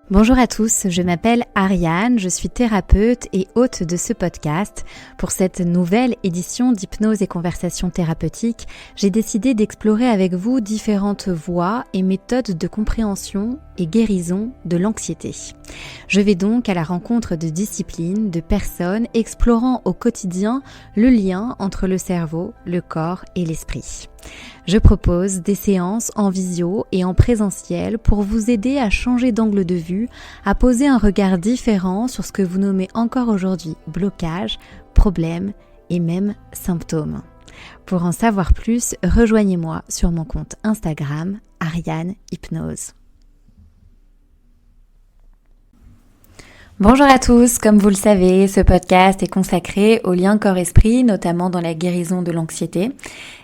Bonjour à tous, je m'appelle Ariane, je suis thérapeute et hôte de ce podcast. Pour cette nouvelle édition d'Hypnose et Conversations thérapeutiques, j'ai décidé d'explorer avec vous différentes voies et méthodes de compréhension et guérison de l'anxiété. Je vais donc à la rencontre de disciplines, de personnes explorant au quotidien le lien entre le cerveau, le corps et l'esprit. Je propose des séances en visio et en présentiel pour vous aider à changer d'angle de vue, à poser un regard différent sur ce que vous nommez encore aujourd'hui blocage, problème et même symptômes. Pour en savoir plus, rejoignez-moi sur mon compte Instagram Ariane Hypnose. Bonjour à tous, comme vous le savez, ce podcast est consacré au lien corps-esprit, notamment dans la guérison de l'anxiété.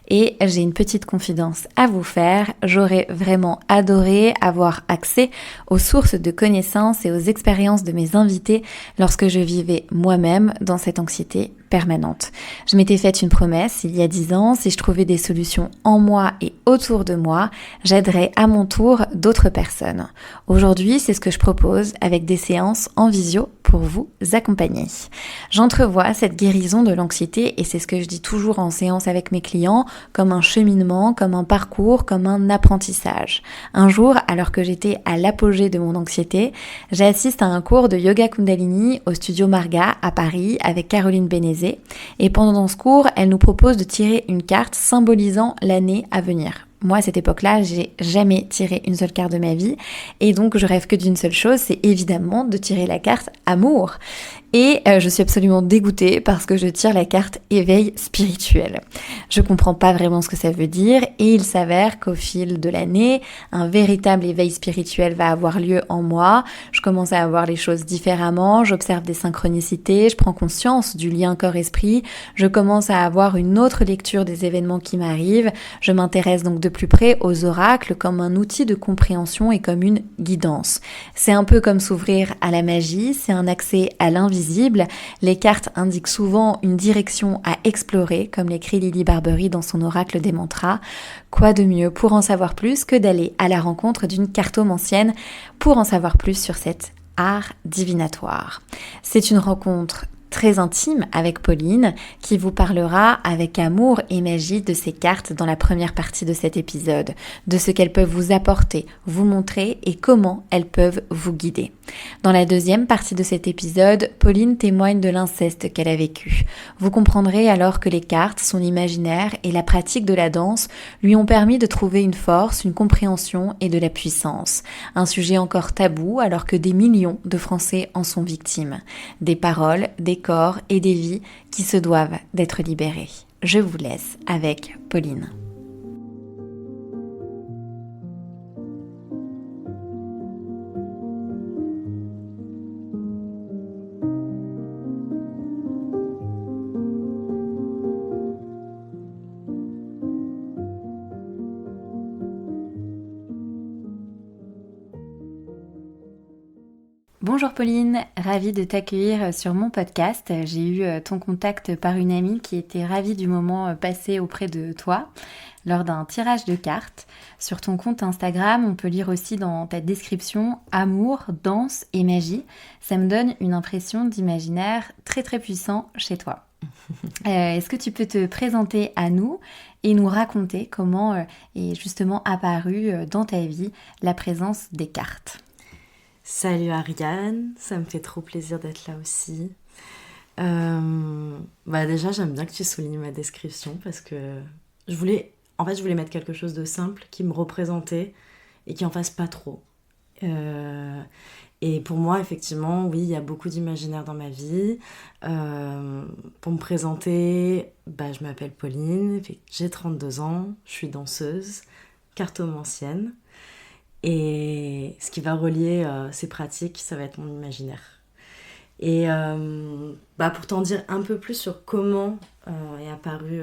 Et j'ai une petite confidence à vous faire, j'aurais vraiment adoré avoir accès aux sources de connaissances et aux expériences de mes invités lorsque je vivais moi-même dans cette anxiété permanente. Je m'étais faite une promesse il y a 10 ans, si je trouvais des solutions en moi et autour de moi, j'aiderais à mon tour d'autres personnes. Aujourd'hui, c'est ce que je propose avec des séances en visio pour vous accompagner. J'entrevois cette guérison de l'anxiété et c'est ce que je dis toujours en séance avec mes clients, comme un cheminement, comme un parcours, comme un apprentissage. Un jour, alors que j'étais à l'apogée de mon anxiété, j'assiste à un cours de yoga Kundalini au studio Marga à Paris avec Caroline Bénézé et pendant ce cours, elle nous propose de tirer une carte symbolisant l'année à venir. Moi, à cette époque-là, j'ai jamais tiré une seule carte de ma vie et donc je rêve que d'une seule chose, c'est évidemment de tirer la carte amour. Et je suis absolument dégoûtée parce que je tire la carte éveil spirituel. Je comprends pas vraiment ce que ça veut dire et il s'avère qu'au fil de l'année, un véritable éveil spirituel va avoir lieu en moi. Je commence à voir les choses différemment, j'observe des synchronicités, je prends conscience du lien corps-esprit, je commence à avoir une autre lecture des événements qui m'arrivent. Je m'intéresse donc de plus près aux oracles comme un outil de compréhension et comme une guidance. C'est un peu comme s'ouvrir à la magie, c'est un accès à l'invisible. Les cartes indiquent souvent une direction à explorer, comme l'écrit Lily Barbery dans son oracle des mantras. Quoi de mieux pour en savoir plus que d'aller à la rencontre d'une cartomancienne pour en savoir plus sur cet art divinatoire. C'est une rencontre très intime avec Pauline qui vous parlera avec amour et magie de ces cartes dans la première partie de cet épisode, de ce qu'elles peuvent vous apporter, vous montrer et comment elles peuvent vous guider. Dans la deuxième partie de cet épisode, Pauline témoigne de l'inceste qu'elle a vécu. Vous comprendrez alors que les cartes, son imaginaire et la pratique de la danse lui ont permis de trouver une force, une compréhension et de la puissance. Un sujet encore tabou alors que des millions de Français en sont victimes. Des paroles, des corps et des vies qui se doivent d'être libérés. Je vous laisse avec Pauline. Bonjour Pauline, ravie de t'accueillir sur mon podcast. J'ai eu ton contact par une amie qui était ravie du moment passé auprès de toi lors d'un tirage de cartes. Sur ton compte Instagram, on peut lire aussi dans ta description « Amour, danse et magie ». Ça me donne une impression d'imaginaire très très puissant chez toi. Est-ce que tu peux te présenter à nous et nous raconter comment est justement apparue dans ta vie la présence des cartes ? Salut Ariane, ça me fait trop plaisir d'être là aussi. Déjà, j'aime bien que tu soulignes ma description parce que je voulais mettre quelque chose de simple qui me représentait et qui en fasse pas trop. Et pour moi, effectivement, oui, il y a beaucoup d'imaginaire dans ma vie. Pour me présenter, je m'appelle Pauline, j'ai 32 ans, je suis danseuse, cartomancienne. Et ce qui va relier ces pratiques, ça va être mon imaginaire. Et pour t'en dire un peu plus sur comment est apparu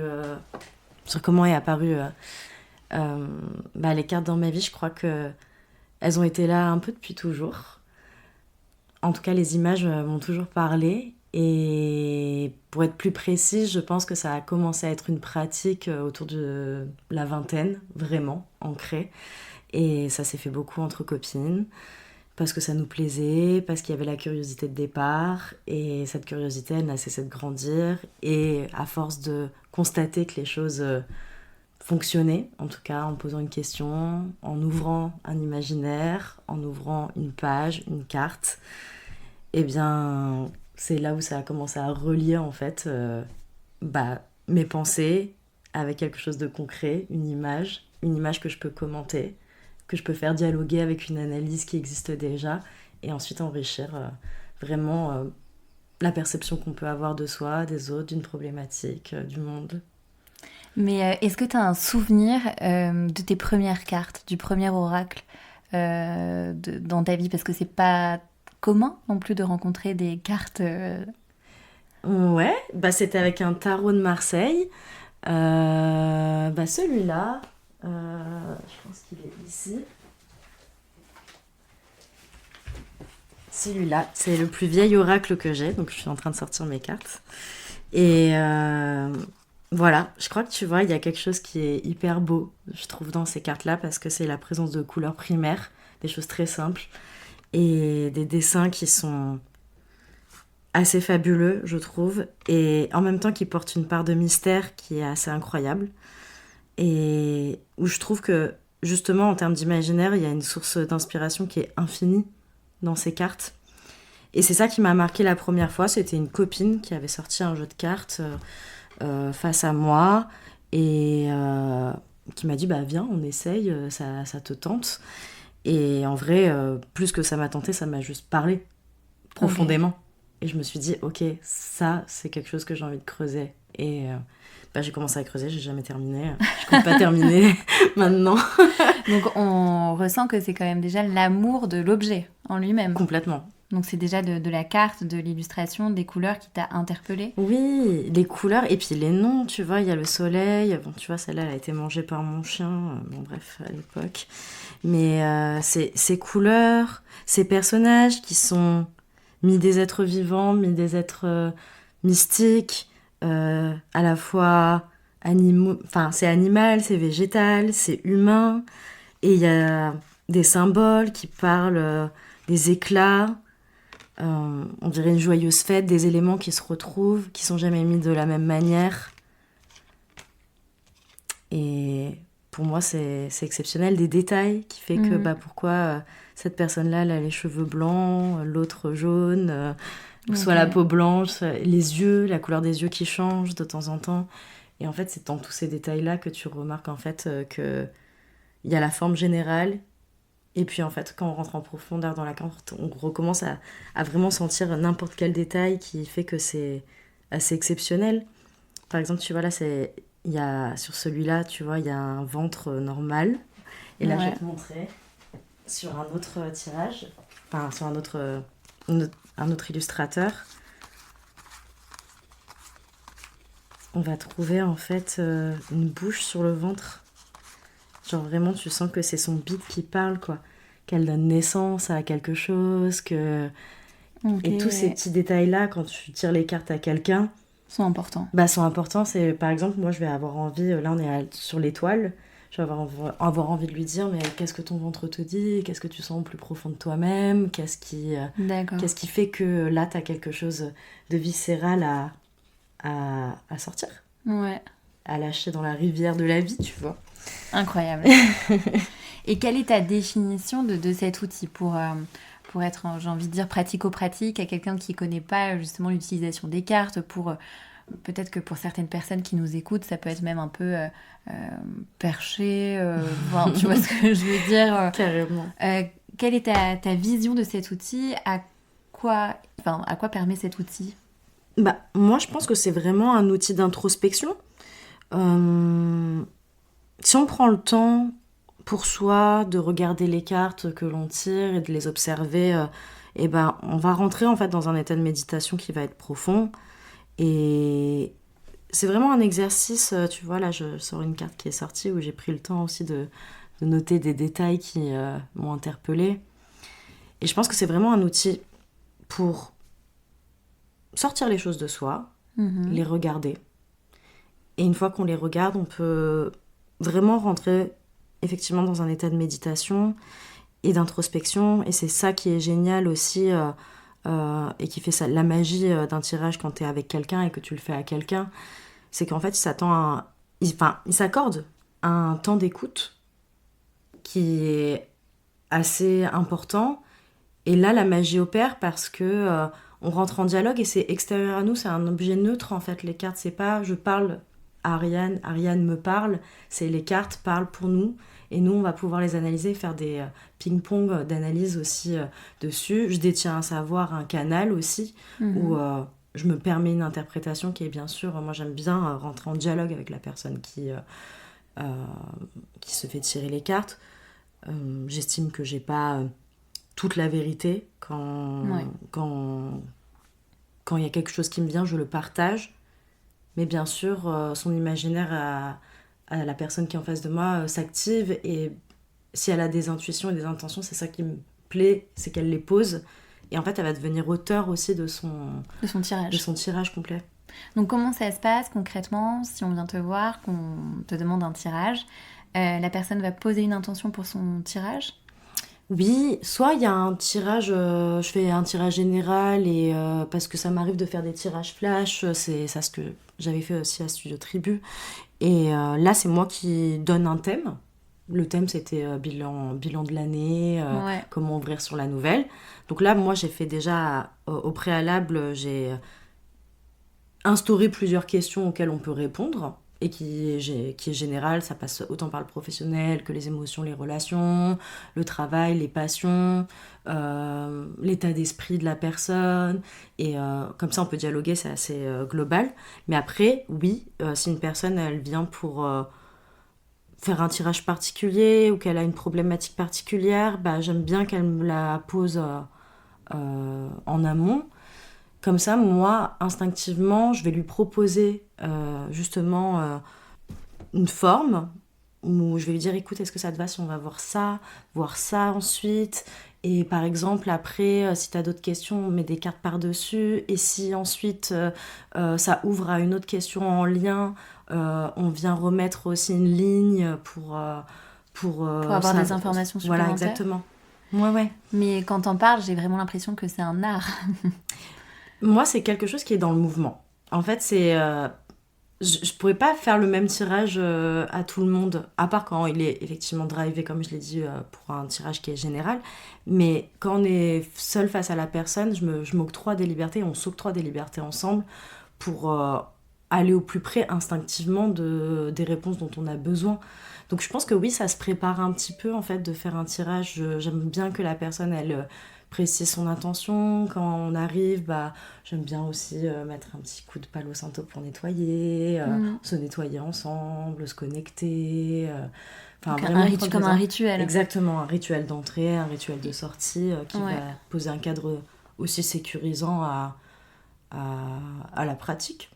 les cartes dans ma vie, je crois que elles ont été là un peu depuis toujours. En tout cas, les images m'ont toujours parlé. Et pour être plus précise, je pense que ça a commencé à être une pratique autour de la vingtaine, vraiment ancrée. Et ça s'est fait beaucoup entre copines. parce que ça nous plaisait, parce qu'il y avait la curiosité de départ, et cette curiosité, elle n'a cessé de grandir, et à force de constater que les choses fonctionnaient, en tout cas en posant une question, en ouvrant un imaginaire, en ouvrant une page, une carte, eh bien, c'est là où ça a commencé à relier, en fait, mes pensées avec quelque chose de concret, une image que je peux commenter, que je peux faire dialoguer avec une analyse qui existe déjà, et ensuite enrichir vraiment la perception qu'on peut avoir de soi, des autres, d'une problématique, du monde. Mais est-ce que tu as un souvenir de tes premières cartes, du premier oracle dans ta vie? Parce que c'est pas commun non plus de rencontrer des cartes. Ouais, c'était avec un tarot de Marseille. Celui-là, je pense qu'il est ici. Celui-là, c'est le plus vieil oracle que j'ai, donc je suis en train de sortir mes cartes. Et voilà, je crois que tu vois, il y a quelque chose qui est hyper beau, je trouve, dans ces cartes-là, parce que c'est la présence de couleurs primaires, des choses très simples, et des dessins qui sont assez fabuleux, je trouve, et en même temps qui portent une part de mystère qui est assez incroyable, et où je trouve que, justement, en termes d'imaginaire, il y a une source d'inspiration qui est infinie dans ces cartes. Et c'est ça qui m'a marqué la première fois, c'était une copine qui avait sorti un jeu de cartes face à moi, et qui m'a dit, viens, on essaye, ça te tente. Et en vrai, plus que ça m'a tenté, ça m'a juste parlé profondément. Okay. Et je me suis dit, ok, ça, c'est quelque chose que j'ai envie de creuser. Et j'ai commencé à creuser, j'ai jamais terminé. Je compte pas terminer maintenant. Donc on ressent que c'est quand même déjà l'amour de l'objet en lui-même. Complètement. Donc c'est déjà de la carte, de l'illustration, des couleurs qui t'a interpellée. Oui, les couleurs et puis les noms, tu vois, il y a le soleil. Bon, tu vois, celle-là, elle a été mangée par mon chien. Bon, bref, à l'époque. Mais ces couleurs, ces personnages qui sont mis des êtres vivants, mis des êtres mystiques, à la fois animaux, enfin c'est animal, c'est végétal, c'est humain, et il y a des symboles qui parlent des éclats, on dirait une joyeuse fête, des éléments qui se retrouvent, qui sont jamais mis de la même manière. Et pour moi c'est exceptionnel, des détails qui fait que pourquoi cette personne-là elle a les cheveux blancs, l'autre jaune, soit la peau blanche, les yeux, la couleur des yeux qui change de temps en temps. Et en fait, c'est dans tous ces détails-là que tu remarques en fait qu'il y a la forme générale. Et puis en fait, quand on rentre en profondeur dans la carte, on recommence à vraiment sentir n'importe quel détail qui fait que c'est assez exceptionnel. Par exemple, tu vois là, il y a, sur celui-là, tu vois, il y a un ventre normal. Et là, je vais te montrer sur un autre tirage, enfin sur un autre illustrateur. On va trouver en fait une bouche sur le ventre. Genre vraiment, tu sens que c'est son bide qui parle, quoi. Qu'elle donne naissance à quelque chose, que... Okay. Et tous ces petits détails-là, quand tu tires les cartes à quelqu'un... sont importants. Sont importants. C'est, par exemple, moi, je vais avoir envie... Là, on est sur l'étoile. Je vais avoir envie de lui dire, mais qu'est-ce que ton ventre te dit? Qu'est-ce que tu sens au plus profond de toi-même? Qu'est-ce qui fait que là, t'as quelque chose de viscéral à sortir? Ouais. À lâcher dans la rivière de la vie, tu vois. Incroyable. Et quelle est ta définition de cet outil pour être, j'ai envie de dire, pratico-pratique à quelqu'un qui ne connaît pas justement l'utilisation des cartes, peut-être que pour certaines personnes qui nous écoutent, ça peut être même un peu perché, tu vois ce que je veux dire. Carrément. Quelle est ta vision de cet outil? À quoi permet cet outil? Moi, je pense que c'est vraiment un outil d'introspection. Si on prend le temps pour soi de regarder les cartes que l'on tire et de les observer, on va rentrer en fait dans un état de méditation qui va être profond. Et c'est vraiment un exercice, tu vois, là je sors une carte qui est sortie où j'ai pris le temps aussi de noter des détails qui m'ont interpellée. Et je pense que c'est vraiment un outil pour sortir les choses de soi, les regarder. Et une fois qu'on les regarde, on peut vraiment rentrer effectivement dans un état de méditation et d'introspection. Et c'est ça qui est génial aussi, et qui fait ça, la magie d'un tirage quand tu es avec quelqu'un et que tu le fais à quelqu'un. C'est qu'en fait, il s'accorde un temps d'écoute qui est assez important. Et là, la magie opère parce que on rentre en dialogue et c'est extérieur à nous, c'est un objet neutre en fait. Les cartes, c'est pas je parle à Ariane, Ariane me parle, c'est les cartes parlent pour nous. Et nous, on va pouvoir les analyser, faire des ping-pong d'analyse aussi dessus. Je détiens un savoir, un canal aussi, où je me permets une interprétation qui est bien sûr... Moi, j'aime bien rentrer en dialogue avec la personne qui se fait tirer les cartes. J'estime que j'ai pas toute la vérité. Quand il y a quelque chose qui me vient, je le partage. Mais bien sûr, son imaginaire à la personne qui est en face de moi s'active. Et si elle a des intuitions et des intentions, c'est ça qui me plaît, c'est qu'elle les pose. Et en fait, elle va devenir auteur aussi de son tirage complet. Donc comment ça se passe concrètement si on vient te voir, qu'on te demande un tirage, la personne va poser une intention pour son tirage? Oui, soit il y a un tirage, je fais un tirage général et parce que ça m'arrive de faire des tirages flash, c'est ça ce que j'avais fait aussi à Studio Tribu. Et là, c'est moi qui donne un thème. Le thème, c'était bilan de l'année, comment ouvrir sur la nouvelle. Donc là, moi, j'ai fait déjà, au préalable, j'ai instauré plusieurs questions auxquelles on peut répondre et qui est général, ça passe autant par le professionnel que les émotions, les relations, le travail, les passions, l'état d'esprit de la personne. Et comme ça, on peut dialoguer, c'est assez global. Mais après, oui, si une personne, elle vient pour faire un tirage particulier ou qu'elle a une problématique particulière, bah, j'aime bien qu'elle me la pose en amont. Comme ça, moi, instinctivement, je vais lui proposer justement une forme où je vais lui dire, écoute, est-ce que ça te va si on va voir ça ensuite? Et par exemple, après, si tu as d'autres questions, on met des cartes par-dessus. Et si ensuite, ça ouvre à une autre question en lien, on vient remettre aussi une ligne pour avoir des informations supplémentaires. Voilà, exactement. Ouais. Mais quand t'en parles, j'ai vraiment l'impression que c'est un art. Moi, c'est quelque chose qui est dans le mouvement. En fait, c'est... je pourrais pas faire le même tirage à tout le monde, à part quand il est effectivement drivé, comme je l'ai dit, pour un tirage qui est général. Mais quand on est seul face à la personne, je m'octroie des libertés, on s'octroie des libertés ensemble pour aller au plus près instinctivement des réponses dont on a besoin. Donc je pense que oui, ça se prépare un petit peu en fait de faire un tirage. J'aime bien que la personne, elle... précise son intention. Quand on arrive, bah, j'aime bien aussi mettre un petit coup de Palo Santo pour nettoyer, se nettoyer ensemble, se connecter. Comme un rituel. Exactement, un rituel d'entrée, un rituel de sortie qui va poser un cadre aussi sécurisant à la pratique.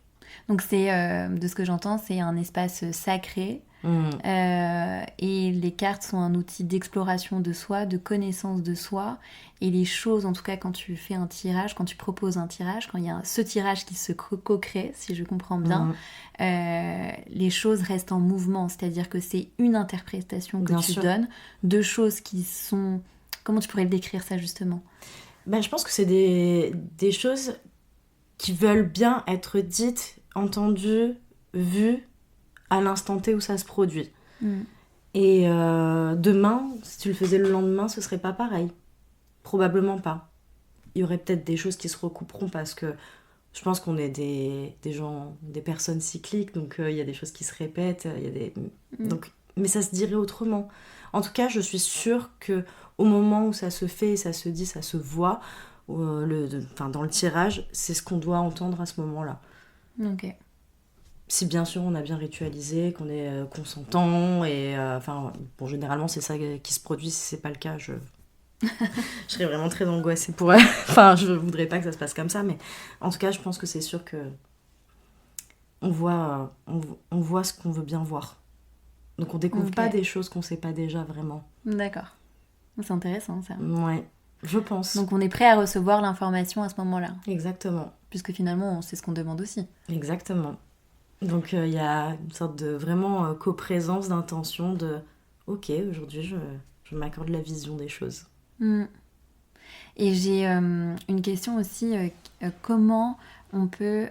Donc c'est, de ce que j'entends, c'est un espace sacré. Et les cartes sont un outil d'exploration de soi, de connaissance de soi. Et les choses, en tout cas quand tu fais un tirage, quand tu proposes un tirage, quand il y a ce tirage qui se co-crée, si je comprends bien, les choses restent en mouvement. C'est-à-dire que c'est une interprétation que tu donnes de choses qui sont... Comment tu pourrais le décrire ça justement? Je pense que c'est des choses qui veulent bien être dites, entendues, vues à l'instant T où ça se produit. Et demain, si tu le faisais le lendemain, ce serait pas pareil. Probablement pas. Il y aurait peut-être des choses qui se recouperont parce que je pense qu'on est des gens, des personnes cycliques, donc il y a des choses qui se répètent, donc, mais ça se dirait autrement. En tout cas, je suis sûre que au moment où ça se fait, ça se dit, ça se voit, dans le tirage, c'est ce qu'on doit entendre à ce moment-là. Ok. Si bien sûr on a bien ritualisé, qu'on est consentant, et généralement c'est ça qui se produit. Si c'est pas le cas, je serais vraiment très angoissée pour elle. Je voudrais pas que ça se passe comme ça, mais en tout cas je pense que c'est sûr que on voit ce qu'on veut bien voir. Donc on découvre pas des choses qu'on sait pas déjà vraiment. D'accord. C'est intéressant ça. Ouais, je pense. Donc on est prêt à recevoir l'information à ce moment-là. Exactement. Puisque finalement c'est ce qu'on demande aussi. Exactement. Donc il y a une sorte de vraiment coprésence d'intention de ok, aujourd'hui Je m'accorde la vision des choses. Mm. Et j'ai une question aussi, comment on peut...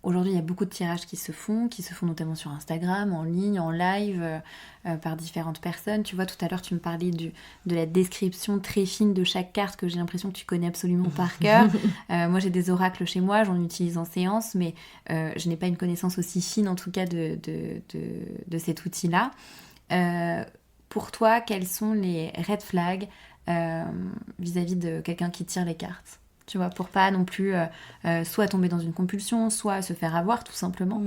aujourd'hui, il y a beaucoup de tirages qui se font notamment sur Instagram, en ligne, en live, par différentes personnes. Tu vois, tout à l'heure, tu me parlais de la description très fine de chaque carte que j'ai l'impression que tu connais absolument par cœur. Moi, j'ai des oracles chez moi, j'en utilise en séance, mais je n'ai pas une connaissance aussi fine, en tout cas, de cet outil-là. Pour toi, quels sont les red flags vis-à-vis de quelqu'un qui tire les cartes? Tu vois, pour pas non plus soit tomber dans une compulsion, soit se faire avoir tout simplement.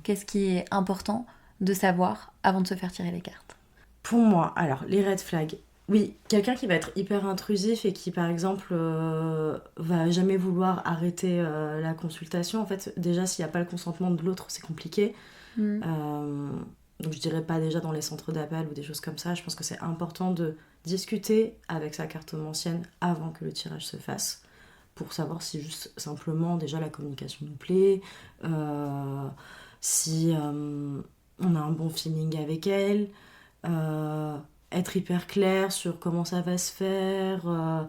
Qu'est-ce qui est important de savoir avant de se faire tirer les cartes? Pour moi, alors, les red flags. Oui, quelqu'un qui va être hyper intrusif et qui, par exemple, va jamais vouloir arrêter la consultation. En fait, déjà, s'il n'y a pas le consentement de l'autre, c'est compliqué. Donc, je dirais pas déjà dans les centres d'appel ou des choses comme ça. Je pense que c'est important de discuter avec sa cartomancienne avant que le tirage se fasse, pour savoir si juste simplement déjà la communication nous plaît, si on a un bon feeling avec elle, être hyper clair sur comment ça va se faire,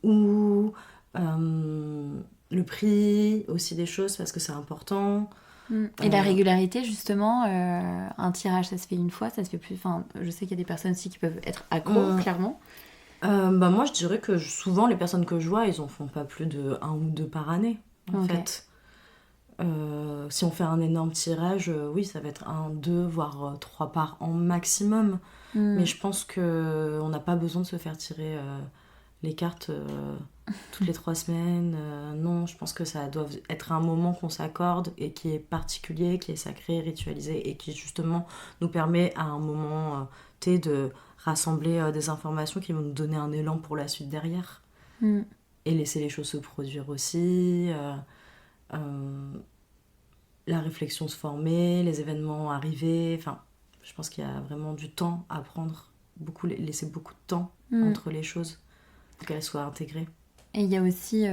où, le prix, aussi des choses parce que c'est important. Et la régularité, justement, un tirage, ça se fait une fois, ça se fait plus... Enfin, je sais qu'il y a des personnes aussi qui peuvent être accros, clairement. Moi, je dirais que souvent, les personnes que je vois, ils en font pas plus de 1 ou 2 par année, en fait. Si on fait un énorme tirage, oui, ça va être 1, 2, voire 3 par an maximum. Mais je pense qu'on n'a pas besoin de se faire tirer les cartes toutes les 3 semaines. Non, je pense que ça doit être un moment qu'on s'accorde et qui est particulier, qui est sacré, ritualisé et qui justement nous permet à un moment de rassembler des informations qui vont nous donner un élan pour la suite derrière. Et laisser les choses se produire aussi. La réflexion se former, les événements arriver. Enfin, je pense qu'il y a vraiment du temps à prendre. Laisser beaucoup de temps entre les choses pour qu'elles soient intégrées. Et il y a aussi,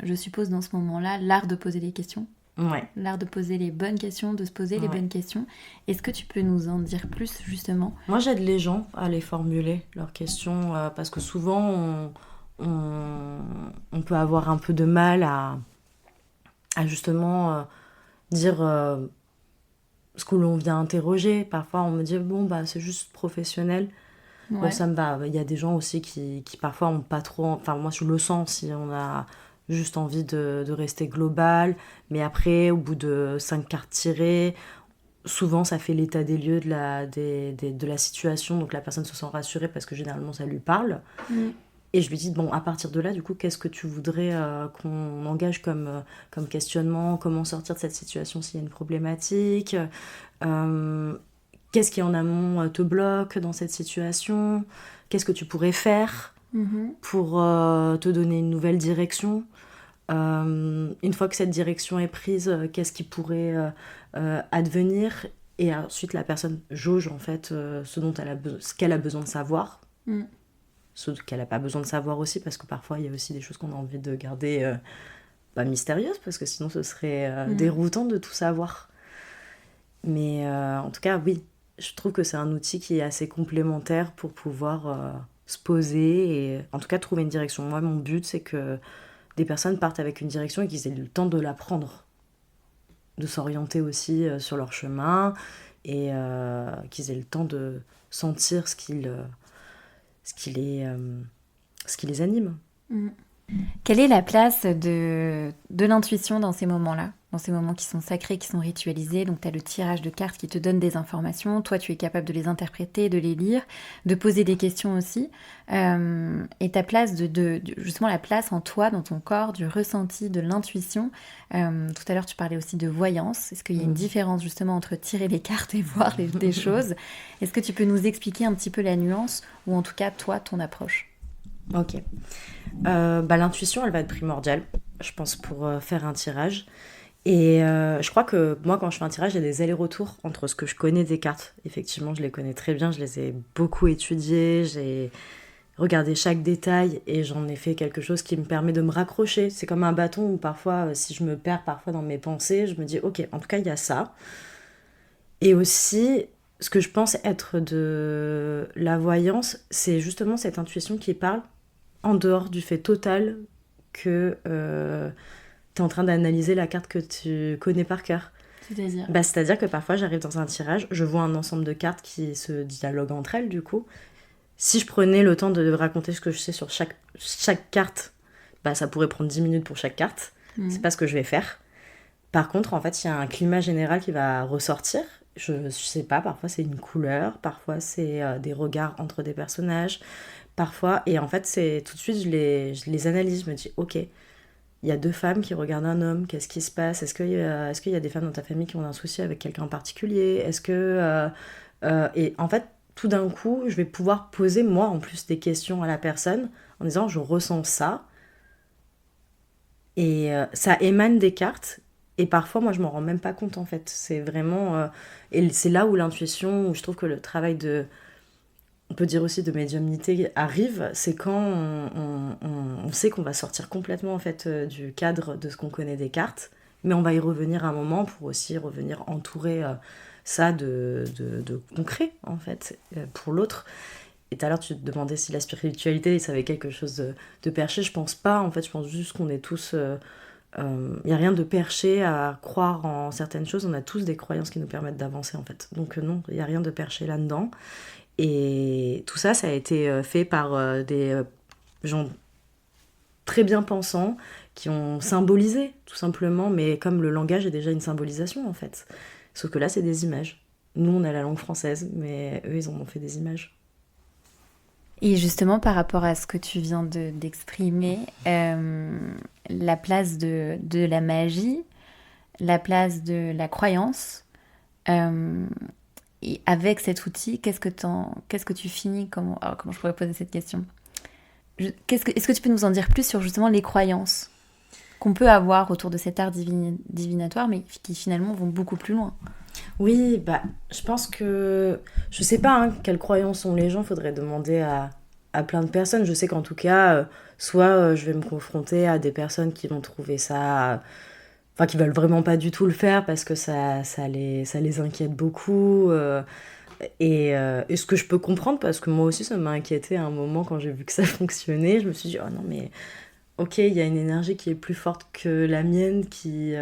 je suppose, dans ce moment-là, l'art de poser des questions. Ouais. L'art de poser les bonnes questions, de se poser les bonnes questions. Est-ce que tu peux nous en dire plus, justement? Moi, j'aide les gens à les formuler, leurs questions, parce que souvent, on peut avoir un peu de mal à justement dire ce que l'on vient interroger. Parfois, on me dit, bon, bah, c'est juste professionnel. Bon, ça me va. Il y a des gens aussi qui parfois ont pas trop... Enfin, moi, je le sens si on a juste envie de rester global. Mais après, au bout de 5 cartes tirées, souvent, ça fait l'état des lieux de la situation. Donc, la personne se sent rassurée parce que généralement, ça lui parle. Et je lui dis, bon, à partir de là, du coup, qu'est-ce que tu voudrais qu'on engage comme questionnement? Comment sortir de cette situation s'il y a une problématique? Qu'est-ce qui en amont te bloque dans cette situation? Qu'est-ce que tu pourrais faire pour te donner une nouvelle direction? Une fois que cette direction est prise, qu'est-ce qui pourrait advenir? Et ensuite, la personne jauge en fait ce qu'elle a besoin de savoir. Ce qu'elle n'a pas besoin de savoir aussi, parce que parfois, il y a aussi des choses qu'on a envie de garder mystérieuses, parce que sinon, ce serait déroutant de tout savoir. Mais en tout cas, oui, je trouve que c'est un outil qui est assez complémentaire pour pouvoir se poser et en tout cas trouver une direction. Moi, mon but, c'est que des personnes partent avec une direction et qu'ils aient le temps de la prendre, de s'orienter aussi sur leur chemin et qu'ils aient le temps de sentir ce qui les anime. Quelle est la place de l'intuition dans ces moments-là, dans ces moments qui sont sacrés, qui sont ritualisés? Donc tu as le tirage de cartes qui te donne des informations, toi tu es capable de les interpréter, de les lire, de poser des questions aussi, et ta place justement la place en toi, dans ton corps, du ressenti, de l'intuition. Tout à l'heure tu parlais aussi de voyance. Est-ce qu'il y a une différence justement entre tirer les cartes et voir des choses? Est-ce que tu peux nous expliquer un petit peu la nuance, ou en tout cas toi, ton approche? Ok. L'intuition, elle va être primordiale, je pense, pour faire un tirage. Et je crois que moi, quand je fais un tirage, il y a des allers-retours entre ce que je connais des cartes. Effectivement, je les connais très bien, je les ai beaucoup étudiées, j'ai regardé chaque détail et j'en ai fait quelque chose qui me permet de me raccrocher. C'est comme un bâton où parfois, si je me perds parfois dans mes pensées, je me dis, ok, en tout cas, il y a ça. Et aussi, ce que je pense être de la voyance, c'est justement cette intuition qui parle en dehors du fait total que tu es en train d'analyser la carte que tu connais par cœur. C'est-à-dire C'est-à-dire que parfois j'arrive dans un tirage, je vois un ensemble de cartes qui se dialoguent entre elles du coup. Si je prenais le temps de raconter ce que je sais sur chaque carte, ça pourrait prendre 10 minutes pour chaque carte. C'est pas ce que je vais faire. Par contre, en fait, il y a un climat général qui va ressortir. Je sais pas, parfois c'est une couleur, parfois c'est des regards entre des personnages, parfois... Et en fait, c'est tout de suite, je les analyse, je me dis, ok, il y a 2 femmes qui regardent un homme, qu'est-ce qui se passe? Est-ce qu'il y a des femmes dans ta famille qui ont un souci avec quelqu'un en particulier? Est-ce que... et en fait, tout d'un coup, je vais pouvoir poser, moi, en plus, des questions à la personne, en disant, je ressens ça, et ça émane des cartes, et parfois, moi, je m'en rends même pas compte, en fait. C'est vraiment... et c'est là où l'intuition, où je trouve que le travail de... On peut dire aussi de médiumnité arrive, c'est quand on sait qu'on va sortir complètement, en fait, du cadre de ce qu'on connaît des cartes, mais on va y revenir un moment pour aussi revenir entourer ça de concret, en fait, pour l'autre. Et tout à l'heure, tu te demandais si la spiritualité, ça avait quelque chose de perché. Je pense pas, en fait, je pense juste qu'on est tous... n'y a rien de perché à croire en certaines choses. On a tous des croyances qui nous permettent d'avancer, en fait. Donc non, il n'y a rien de perché là-dedans. Et tout ça, ça a été fait par des gens très bien pensants qui ont symbolisé, tout simplement. Mais comme le langage est déjà une symbolisation, en fait. Sauf que là, c'est des images. Nous, on a la langue française, mais eux, ils en ont fait des images. Et justement, par rapport à ce que tu viens d'exprimer, la place de la magie, la place de la croyance, et avec cet outil, qu'est-ce que tu finis comment je pourrais poser cette question? Est-ce que tu peux nous en dire plus sur justement les croyances qu'on peut avoir autour de cet art divinatoire, mais qui finalement vont beaucoup plus loin? Oui, je pense que... Je sais pas quelles croyances ont les gens, faudrait demander à plein de personnes. Je sais qu'en tout cas, soit je vais me confronter à des personnes qui vont trouver ça... Enfin, qui veulent vraiment pas du tout le faire parce que ça les inquiète beaucoup. Et ce que je peux comprendre, parce que moi aussi, ça m'a inquiété à un moment quand j'ai vu que ça fonctionnait. Je me suis dit, oh non, mais... Ok, il y a une énergie qui est plus forte que la mienne, qui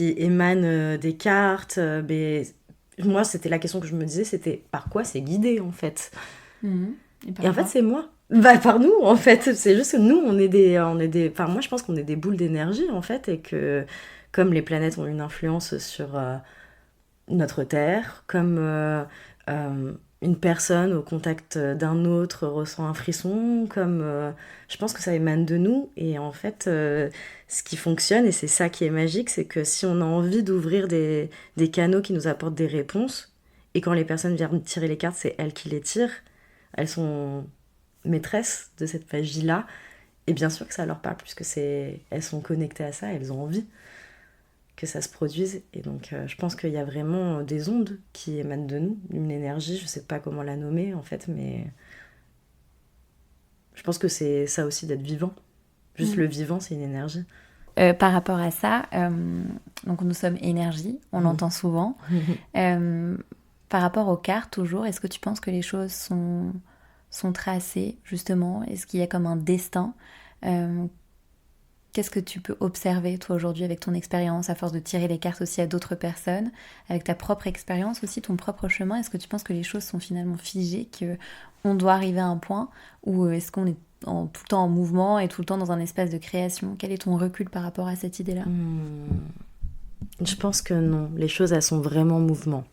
émane des cartes. Mais moi, c'était la question que je me disais, c'était par quoi c'est guidé, en fait. Et en fait, c'est moi. Par nous, en fait. C'est juste que nous, on est des... Enfin, moi, je pense qu'on est des boules d'énergie, en fait, et que comme les planètes ont une influence sur notre Terre, comme une personne au contact d'un autre ressent un frisson, comme je pense que ça émane de nous. Et en fait, ce qui fonctionne, et c'est ça qui est magique, c'est que si on a envie d'ouvrir des canaux qui nous apportent des réponses, et quand les personnes viennent tirer les cartes, c'est elles qui les tirent, elles sont maîtresses de cette magie-là, et bien sûr que ça leur parle, puisque elles sont connectées à ça, elles ont envie que ça se produise. Et donc je pense qu'il y a vraiment des ondes qui émanent de nous, une énergie, je sais pas comment la nommer en fait, mais je pense que c'est ça aussi d'être vivant. Juste le vivant, c'est une énergie. Par rapport à ça, donc nous sommes énergie, on l'entend souvent. Par rapport aux cartes, toujours, est-ce que tu penses que les choses sont tracées, justement? Est-ce qu'il y a comme un destin? Qu'est-ce que tu peux observer, toi, aujourd'hui, avec ton expérience, à force de tirer les cartes aussi à d'autres personnes, avec ta propre expérience aussi, ton propre chemin? Est-ce que tu penses que les choses sont finalement figées, qu'on doit arriver à un point, ou est-ce qu'on est tout le temps en mouvement et tout le temps dans un espace de création? Quel est ton recul par rapport à cette idée-là? Je pense que non. Les choses, elles sont vraiment en mouvement.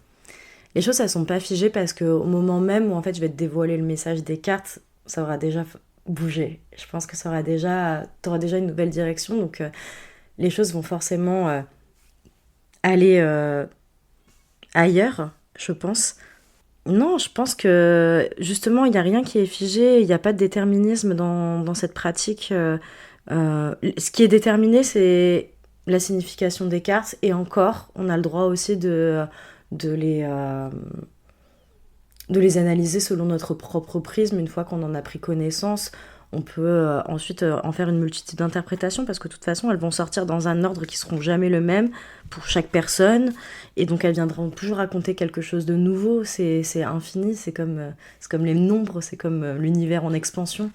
Les choses, elles sont pas figées parce qu'au moment même où en fait je vais te dévoiler le message des cartes, ça aura déjà bougé. Je pense que t'auras déjà une nouvelle direction, donc les choses vont forcément aller ailleurs, je pense. Non, je pense que justement, il n'y a rien qui est figé, il n'y a pas de déterminisme dans cette pratique. Ce qui est déterminé, c'est la signification des cartes, et encore, on a le droit aussi de les analyser selon notre propre prisme une fois qu'on en a pris connaissance. On peut ensuite en faire une multitude d'interprétations parce que de toute façon, elles vont sortir dans un ordre qui seront jamais le même pour chaque personne. Et donc, elles viendront toujours raconter quelque chose de nouveau. C'est infini, c'est comme les nombres, c'est comme l'univers en expansion.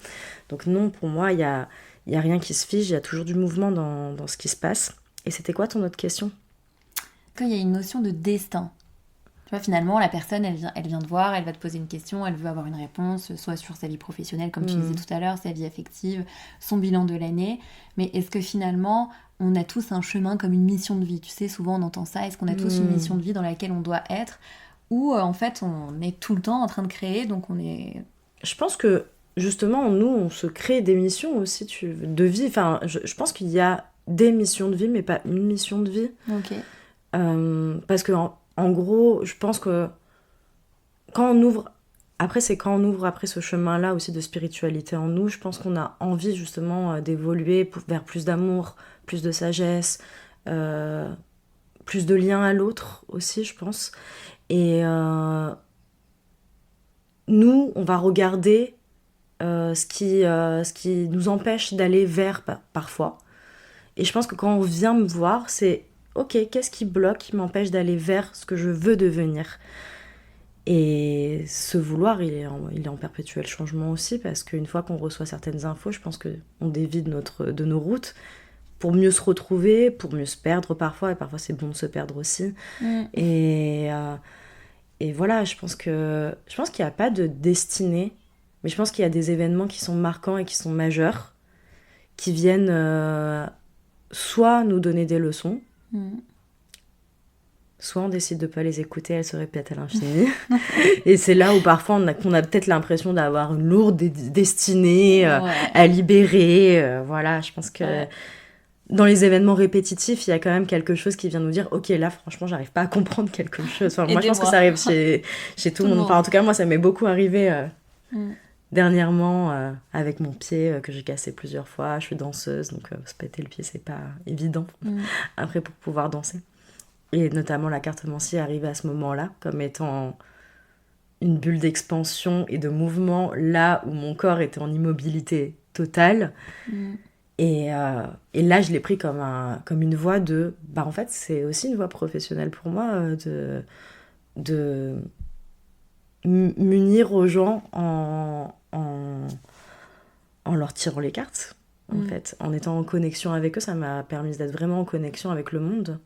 Donc non, pour moi, il y a rien qui se fige, il y a toujours du mouvement dans ce qui se passe. Et c'était quoi ton autre question? Qu'il y a une notion de destin. Tu vois, finalement, la personne, elle vient te voir, elle va te poser une question, elle veut avoir une réponse, soit sur sa vie professionnelle, comme tu disais tout à l'heure, sa vie affective, son bilan de l'année. Mais est-ce que finalement, on a tous un chemin comme une mission de vie? Tu sais, souvent on entend ça. Est-ce qu'on a tous une mission de vie dans laquelle on doit être? Ou en fait, on est tout le temps en train de créer, donc on est... Je pense que justement, nous, on se crée des missions aussi de vie. Enfin, je pense qu'il y a des missions de vie, mais pas une mission de vie. Ok. Parce que en gros, je pense que quand on ouvre, quand on ouvre après ce chemin-là aussi de spiritualité en nous, je pense qu'on a envie justement d'évoluer vers plus d'amour, plus de sagesse, plus de lien à l'autre aussi, je pense. Et nous, on va regarder ce qui nous empêche d'aller vers parfois. Et je pense que quand on vient me voir, c'est ok, qu'est-ce qui bloque, qui m'empêche d'aller vers ce que je veux devenir? Et ce vouloir, il est en perpétuel changement aussi, parce qu'une fois qu'on reçoit certaines infos, je pense qu'on dévie de nos routes pour mieux se retrouver, pour mieux se perdre parfois, et parfois c'est bon de se perdre aussi. Et voilà, je pense qu'il n'y a pas de destinée, mais je pense qu'il y a des événements qui sont marquants et qui sont majeurs, qui viennent soit nous donner des leçons, soit on décide de ne pas les écouter, elles se répètent à l'infini. Et c'est là où parfois on a peut-être l'impression d'avoir une lourde destinée à libérer. Voilà, je pense que dans les événements répétitifs, il y a quand même quelque chose qui vient nous dire « Ok, là, franchement, j'arrive pas à comprendre quelque chose. » Enfin, moi, je pense que ça arrive chez tout le monde. Enfin, en tout cas, moi, ça m'est beaucoup arrivé dernièrement avec mon pied que j'ai cassé plusieurs fois. Je suis danseuse, donc se péter le pied, c'est pas évident après pour pouvoir danser. Et notamment, la cartomancie arrive à ce moment-là, comme étant une bulle d'expansion et de mouvement, là où mon corps était en immobilité totale. Et là, je l'ai pris comme une voie de... Bah, en fait, c'est aussi une voie professionnelle pour moi de m'unir aux gens en leur tirant les cartes, en fait. En étant en connexion avec eux, ça m'a permis d'être vraiment en connexion avec le monde.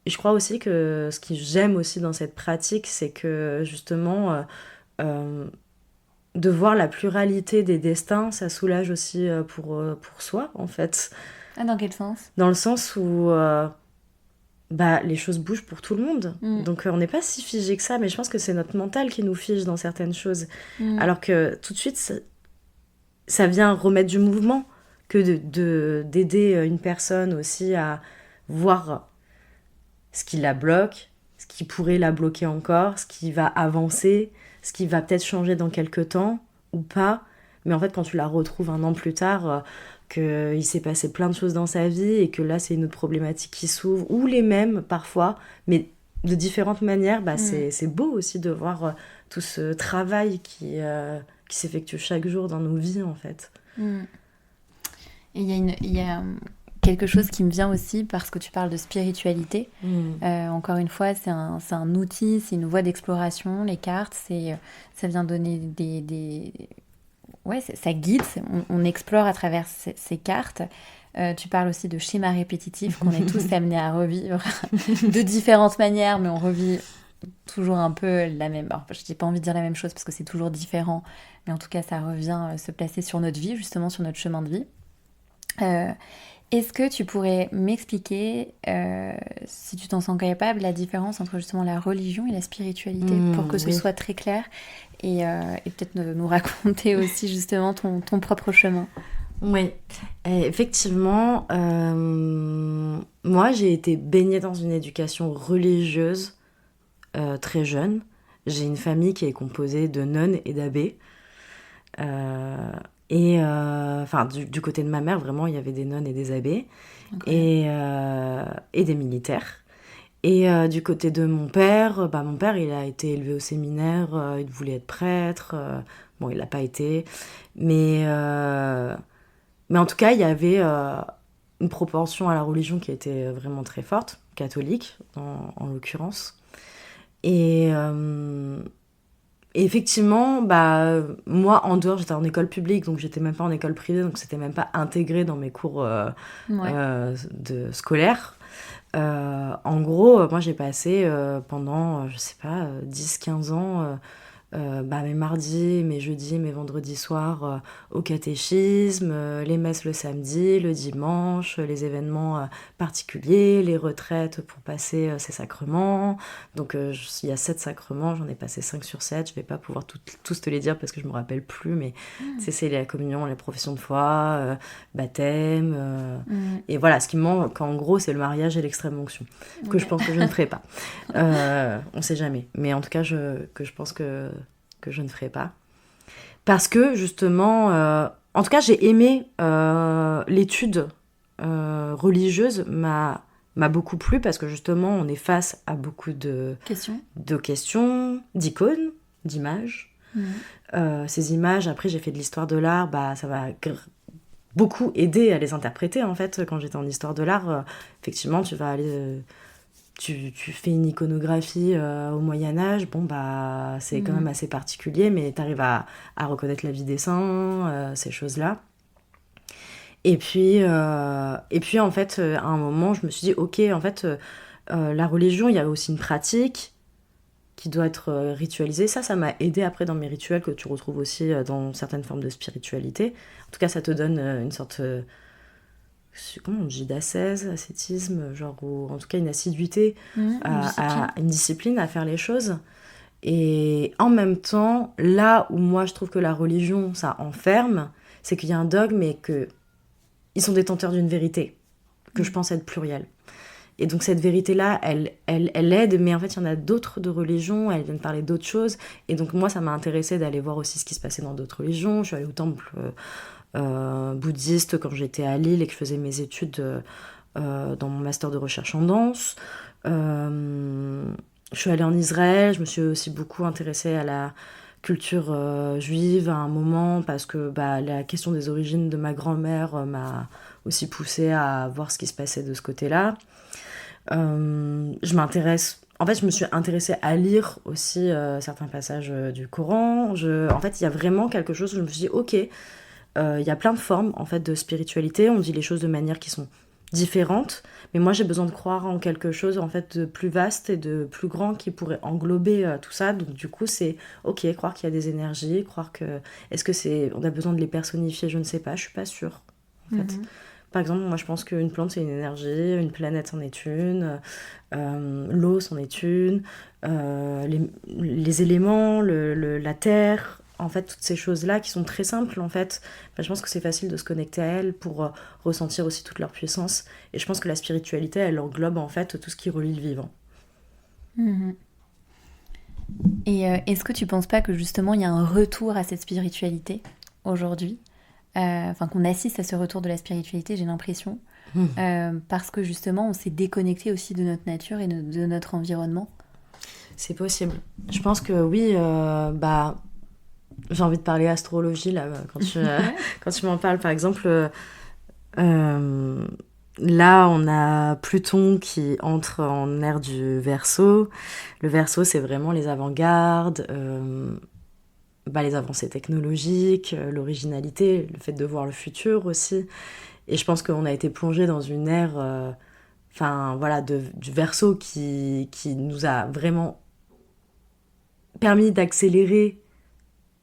Et je crois aussi que ce que j'aime aussi dans cette pratique, c'est que justement, de voir la pluralité des destins, ça soulage aussi pour soi, en fait. Ah, dans quel sens? Dans le sens où les choses bougent pour tout le monde. Donc on n'est pas si figé que ça, mais je pense que c'est notre mental qui nous fige dans certaines choses. Alors que tout de suite, ça vient remettre du mouvement, que d'aider une personne aussi à voir ce qui la bloque, ce qui pourrait la bloquer encore, ce qui va avancer, ce qui va peut-être changer dans quelques temps ou pas. Mais en fait, quand tu la retrouves un an plus tard, qu'il s'est passé plein de choses dans sa vie et que là, c'est une autre problématique qui s'ouvre, ou les mêmes parfois, mais de différentes manières, c'est beau aussi de voir tout ce travail qui s'effectue chaque jour dans nos vies, en fait. Et il y a quelque chose qui me vient aussi parce que tu parles de spiritualité. Encore une fois, c'est un outil, c'est une voie d'exploration. Les cartes, ça vient donner ça guide. On explore à travers ces cartes. Tu parles aussi de schémas répétitifs qu'on est tous amenés à revivre de différentes manières, mais on revit toujours un peu la même... Alors, je n'ai pas envie de dire la même chose parce que c'est toujours différent, mais en tout cas, ça revient se placer sur notre vie, justement sur notre chemin de vie. Est-ce que tu pourrais m'expliquer, si tu t'en sens capable, la différence entre justement la religion et la spiritualité, pour que ce soit très clair, et peut-être nous raconter aussi justement ton propre chemin? Oui, effectivement, moi j'ai été baignée dans une éducation religieuse très jeune. J'ai une famille qui est composée de nonnes et d'abbés. Du côté de ma mère, vraiment, il y avait des nonnes et des abbés, et des militaires. Et du côté de mon père, il a été élevé au séminaire, il voulait être prêtre. Bon, il l'a pas été. Mais en tout cas, il y avait une propension à la religion qui était vraiment très forte, catholique en l'occurrence. Et, et effectivement, moi, en dehors, j'étais en école publique, donc j'étais même pas en école privée, donc c'était même pas intégré dans mes cours scolaires. En gros, moi, j'ai passé pendant, je sais pas, 10-15 ans, mes mardis, mes jeudis, mes vendredis soirs au catéchisme, les messes le samedi, le dimanche, les événements particuliers, les retraites pour passer ces sacrements. Donc il y a 7 sacrements, j'en ai passé 5 sur 7. Je vais pas pouvoir tous te les dire parce que je me rappelle plus, mais c'est la communion, les professions de foi, baptême. Et voilà, ce qui me manque en gros, c'est le mariage et l'extrême onction, que je pense que je ne ferai pas. On sait jamais. Mais en tout cas, je pense que je ne ferai pas. Parce que, justement, en tout cas, j'ai aimé l'étude religieuse, m'a beaucoup plu, parce que, justement, on est face à beaucoup de questions, d'icônes, d'images. Ces images, après, j'ai fait de l'histoire de l'art, ça va beaucoup aider à les interpréter, en fait. Quand j'étais en histoire de l'art, effectivement, tu vas aller... Tu fais une iconographie au Moyen-Âge, c'est quand même assez particulier, mais tu arrives à reconnaître la vie des saints, ces choses-là. Et puis, en fait, à un moment, je me suis dit, ok, en fait, la religion, il y a aussi une pratique qui doit être ritualisée. Ça m'a aidé après dans mes rituels, que tu retrouves aussi dans certaines formes de spiritualité. En tout cas, ça te donne une sorte... comment on dit, ascétisme, genre, ou en tout cas une assiduité à une discipline, à faire les choses. Et en même temps, là où moi je trouve que la religion, ça enferme, c'est qu'il y a un dogme et qu'ils sont détenteurs d'une vérité, que je pense être plurielle. Et donc cette vérité-là, elle aide, mais en fait il y en a d'autres de religions, elles viennent parler d'autres choses. Et donc moi, ça m'a intéressée d'aller voir aussi ce qui se passait dans d'autres religions. Je suis allée au temple... bouddhiste quand j'étais à Lille et que je faisais mes études dans mon master de recherche en danse. Je suis allée en Israël, je me suis aussi beaucoup intéressée à la culture juive à un moment, parce que la question des origines de ma grand-mère m'a aussi poussée à voir ce qui se passait de ce côté-là. Je me suis intéressée à lire aussi certains passages du Coran. En fait, il y a vraiment quelque chose où je me suis dit, ok, y a plein de formes en fait de spiritualité, on dit les choses de manière qui sont différentes, mais moi j'ai besoin de croire en quelque chose en fait de plus vaste et de plus grand qui pourrait englober tout ça. Donc du coup c'est ok, croire qu'il y a des énergies, croire que on a besoin de les personnifier, je ne sais pas, je suis pas sûre en fait. Par exemple, moi je pense qu'une plante c'est une énergie, une planète c'en est une, l'eau c'en est une, les éléments, la terre, en fait, toutes ces choses-là qui sont très simples, en fait, je pense que c'est facile de se connecter à elles pour ressentir aussi toute leur puissance. Et je pense que la spiritualité, elle englobe, en fait, tout ce qui relie le vivant. Et est-ce que tu penses pas que, justement, il y a un retour à cette spiritualité, aujourd'hui ? Qu'on assiste à ce retour de la spiritualité, j'ai l'impression. Parce que, justement, on s'est déconnecté aussi de notre nature et de notre environnement. C'est possible. Je pense que oui, j'ai envie de parler astrologie là quand tu m'en parles, par exemple. Là, on a Pluton qui entre en ère du Verseau. Le Verseau, c'est vraiment les avant-gardes, les avancées technologiques, l'originalité, le fait de voir le futur aussi. Et je pense qu'on a été plongé dans une ère, du Verseau qui nous a vraiment permis d'accélérer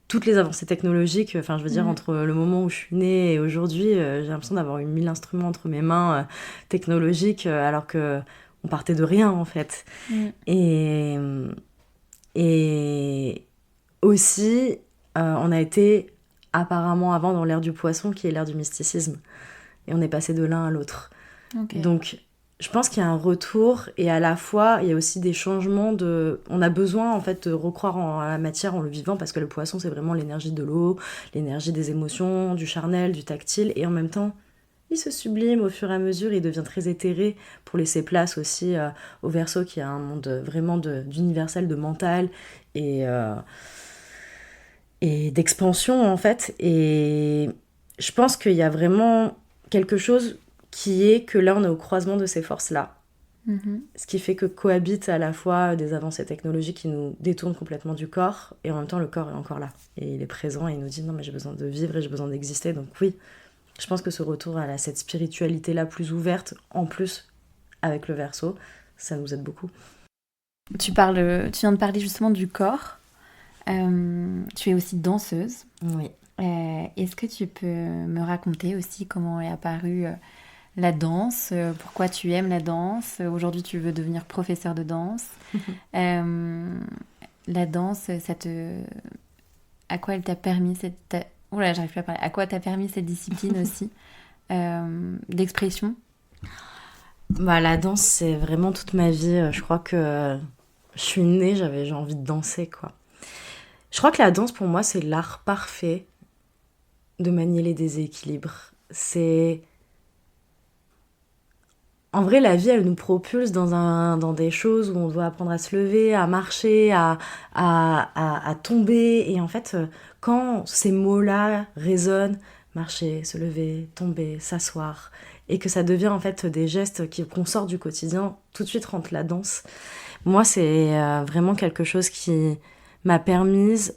toutes les avancées technologiques. Enfin, je veux dire, entre le moment où je suis née et aujourd'hui, j'ai l'impression d'avoir eu 1000 instruments entre mes mains technologiques, alors qu'on partait de rien, en fait. Et aussi, on a été apparemment avant dans l'ère du poisson, qui est l'ère du mysticisme. Et on est passé de l'un à l'autre. Donc, je pense qu'il y a un retour, et à la fois, il y a aussi des changements on a besoin, en fait, de recroire en la matière, en le vivant, parce que le poisson, c'est vraiment l'énergie de l'eau, l'énergie des émotions, du charnel, du tactile, et en même temps, il se sublime au fur et à mesure, il devient très éthéré pour laisser place aussi au Verseau qui a un monde vraiment d'universel, de mental et, euh, et d'expansion en fait. Et je pense qu'il y a vraiment quelque chose qui est que là on est au croisement de ces forces-là. Ce qui fait que cohabitent à la fois des avancées technologiques qui nous détournent complètement du corps et en même temps le corps est encore là et il est présent et il nous dit non mais j'ai besoin de vivre et j'ai besoin d'exister. Donc oui, je pense que ce retour à cette spiritualité là plus ouverte en plus avec le Verseau, ça nous aide beaucoup. Tu viens de parler justement du corps. Tu es aussi danseuse. Oui. Est-ce que tu peux me raconter aussi comment est apparue la danse, pourquoi tu aimes la danse? Aujourd'hui, tu veux devenir professeur de danse. La danse, à quoi elle t'a permis Oula, j'arrive plus à parler. À quoi t'a permis cette discipline aussi d'expression? La danse, c'est vraiment toute ma vie. Je crois que je suis née, j'ai envie de danser, quoi. Je crois que la danse, pour moi, c'est l'art parfait de manier les déséquilibres. En vrai, la vie, elle nous propulse dans des choses où on doit apprendre à se lever, à marcher, à tomber. Et en fait, quand ces mots-là résonnent, marcher, se lever, tomber, s'asseoir, et que ça devient en fait des gestes qu'on sort du quotidien, tout de suite rentre la danse. Moi, c'est vraiment quelque chose qui m'a permise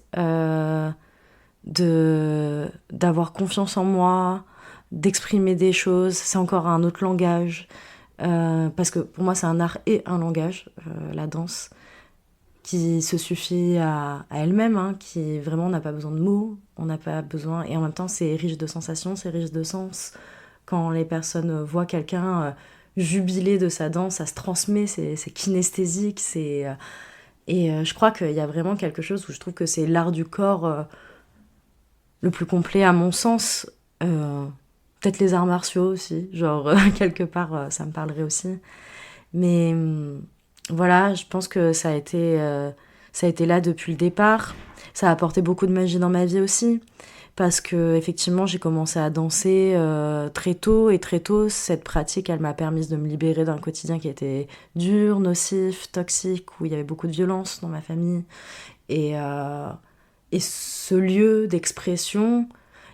d'avoir confiance en moi, d'exprimer des choses. C'est encore un autre langage. Parce que pour moi, c'est un art et un langage, la danse, qui se suffit à elle-même, hein, qui vraiment n'a pas besoin de mots, on n'a pas besoin. Et en même temps, c'est riche de sensations, c'est riche de sens. Quand les personnes voient quelqu'un jubiler de sa danse, ça se transmet, c'est kinesthésique. Je crois qu'il y a vraiment quelque chose où je trouve que c'est l'art du corps le plus complet à mon sens. Peut-être les arts martiaux aussi, genre quelque part ça me parlerait aussi. Mais voilà, je pense que ça a été là depuis le départ. Ça a apporté beaucoup de magie dans ma vie aussi. Parce que effectivement, j'ai commencé à danser très tôt. Et très tôt, cette pratique, elle m'a permis de me libérer d'un quotidien qui était dur, nocif, toxique, où il y avait beaucoup de violence dans ma famille. Et ce lieu d'expression,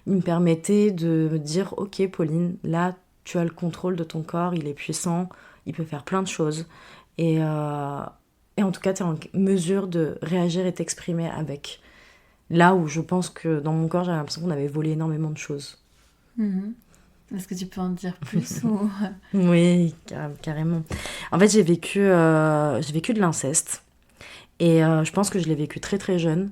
il me permettait de me dire « Ok, Pauline, là, tu as le contrôle de ton corps, il est puissant, il peut faire plein de choses. Et en tout cas, tu es en mesure de réagir et t'exprimer avec. » Là où je pense que dans mon corps, j'avais l'impression qu'on avait volé énormément de choses. Est-ce que tu peux en dire plus ou... Oui, carrément. En fait, j'ai vécu de l'inceste. Et je pense que je l'ai vécu très très jeune.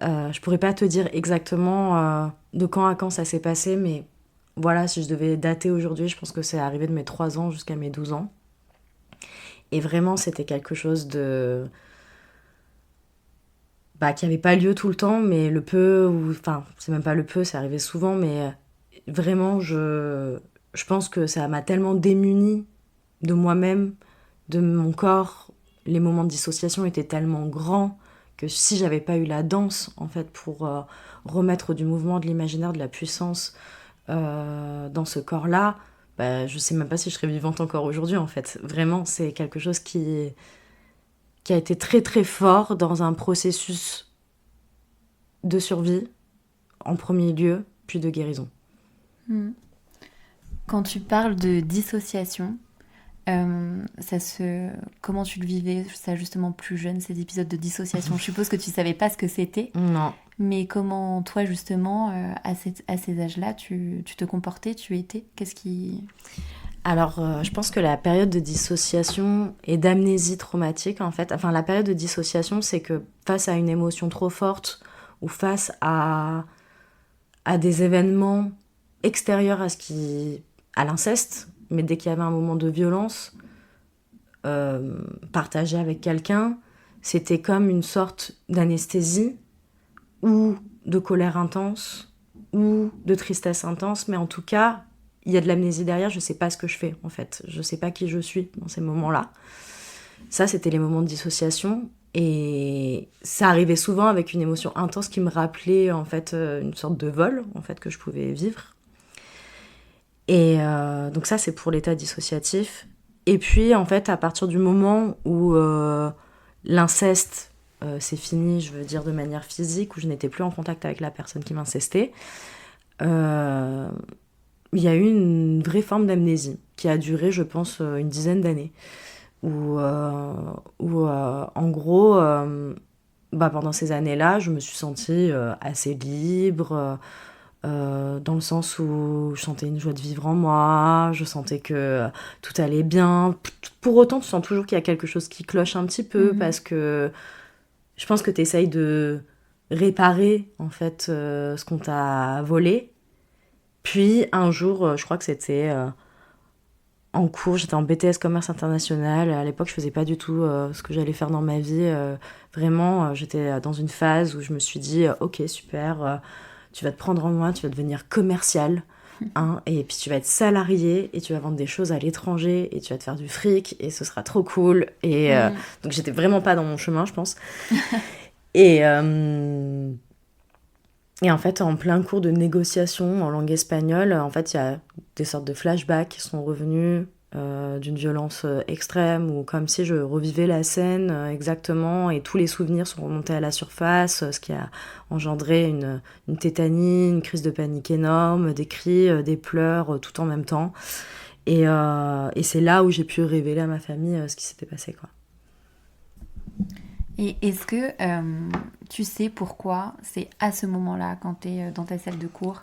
Je pourrais pas te dire exactement de quand à quand ça s'est passé, mais voilà, si je devais dater aujourd'hui, je pense que c'est arrivé de mes 3 ans jusqu'à mes 12 ans. Et vraiment, c'était quelque chose de... qui n'avait pas lieu tout le temps, mais le peu, enfin, c'est même pas le peu, c'est arrivé souvent, mais vraiment, je pense que ça m'a tellement démunie de moi-même, de mon corps. Les moments de dissociation étaient tellement grands que si j'avais pas eu la danse, en fait, pour remettre du mouvement, de l'imaginaire, de la puissance dans ce corps-là, je sais même pas si je serais vivante encore aujourd'hui, en fait. Vraiment, c'est quelque chose qui a été très très fort dans un processus de survie, en premier lieu, puis de guérison. Quand tu parles de dissociation, comment tu le vivais, ça justement plus jeune, ces épisodes de dissociation? Je suppose que tu savais pas ce que c'était. Non. Mais comment toi justement, à ces âges-là, tu te comportais, tu étais? Qu'est-ce qui... Alors, je pense que la période de dissociation et d'amnésie traumatique, en fait, enfin, la période de dissociation, c'est que face à une émotion trop forte ou face à des événements extérieurs à l'inceste, mais dès qu'il y avait un moment de violence partagé avec quelqu'un, c'était comme une sorte d'anesthésie ou de colère intense ou de tristesse intense, mais en tout cas, il y a de l'amnésie derrière, je sais pas ce que je fais en fait, je sais pas qui je suis dans ces moments-là. Ça, c'était les moments de dissociation, et ça arrivait souvent avec une émotion intense qui me rappelait en fait une sorte de vol en fait que je pouvais vivre. Et donc ça, c'est pour l'état dissociatif. Et puis, en fait, à partir du moment où l'inceste, c'est fini, je veux dire de manière physique, où je n'étais plus en contact avec la personne qui m'incestait, euh, il y a eu une vraie forme d'amnésie qui a duré, je pense, une dizaine d'années. Où en gros, pendant ces années-là, je me suis sentie assez libre, dans le sens où je sentais une joie de vivre en moi, je sentais que tout allait bien. Pour autant, tu sens toujours qu'il y a quelque chose qui cloche un petit peu, parce que je pense que tu essayes de réparer, en fait, ce qu'on t'a volé. Puis, un jour, je crois que c'était en cours, j'étais en BTS Commerce International. À l'époque, je faisais pas du tout ce que j'allais faire dans ma vie. Vraiment, j'étais dans une phase où je me suis dit, ok, super, tu vas te prendre en main, tu vas devenir commercial, hein, et puis tu vas être salarié et tu vas vendre des choses à l'étranger et tu vas te faire du fric et ce sera trop cool. Et donc j'étais vraiment pas dans mon chemin, je pense. Et, et en fait, en plein cours de négociation en langue espagnole, en fait, il y a des sortes de flashbacks qui sont revenus d'une violence extrême, ou comme si je revivais la scène exactement, et tous les souvenirs sont remontés à la surface, ce qui a engendré une tétanie, une crise de panique énorme, des cris, des pleurs, tout en même temps. Et c'est là où j'ai pu révéler à ma famille ce qui s'était passé, quoi. Et est-ce que tu sais pourquoi c'est à ce moment-là, quand tu es dans ta salle de cours,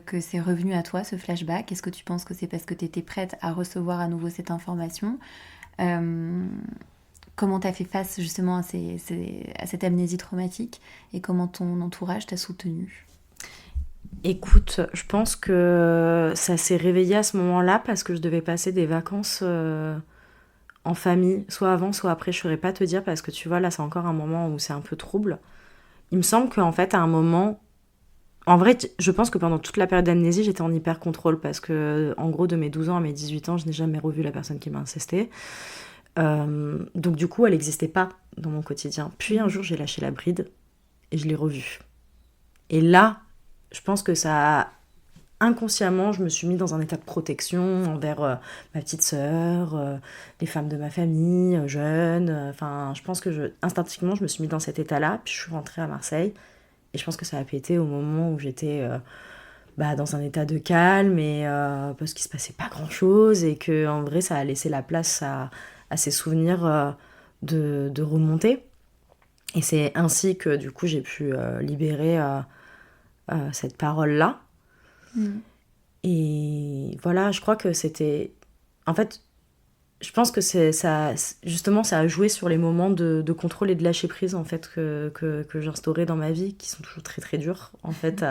que c'est revenu à toi, ce flashback? Est-ce que tu penses que c'est parce que tu étais prête à recevoir à nouveau cette information? Comment tu as fait face justement à cette amnésie traumatique, et comment ton entourage t'a soutenue? Écoute, je pense que ça s'est réveillé à ce moment-là parce que je devais passer des vacances en famille, soit avant, soit après. Je saurais pas te dire parce que tu vois, là, c'est encore un moment où c'est un peu trouble. Il me semble qu'en fait, à un moment, en vrai, je pense que pendant toute la période d'amnésie, j'étais en hyper contrôle parce que, en gros, de mes 12 ans à mes 18 ans, je n'ai jamais revu la personne qui m'a incesté. Donc, du coup, elle n'existait pas dans mon quotidien. Puis un jour, j'ai lâché la bride et je l'ai revue. Et là, je pense que ça, inconsciemment, je me suis mis dans un état de protection envers ma petite sœur, les femmes de ma famille, jeunes. Enfin, je pense que instinctivement, je me suis mis dans cet état-là. Puis je suis rentrée à Marseille. Et je pense que ça a pété au moment où j'étais dans un état de calme, et parce qu'il se passait pas grand-chose, et que en vrai, ça a laissé la place à ces souvenirs de remonter. Et c'est ainsi que du coup, j'ai pu libérer cette parole-là. Et voilà, je crois que c'était... En fait, je pense que ça, justement, ça a joué sur les moments de contrôle et de lâcher prise, en fait, que j'instaurais dans ma vie, qui sont toujours très très durs, en fait,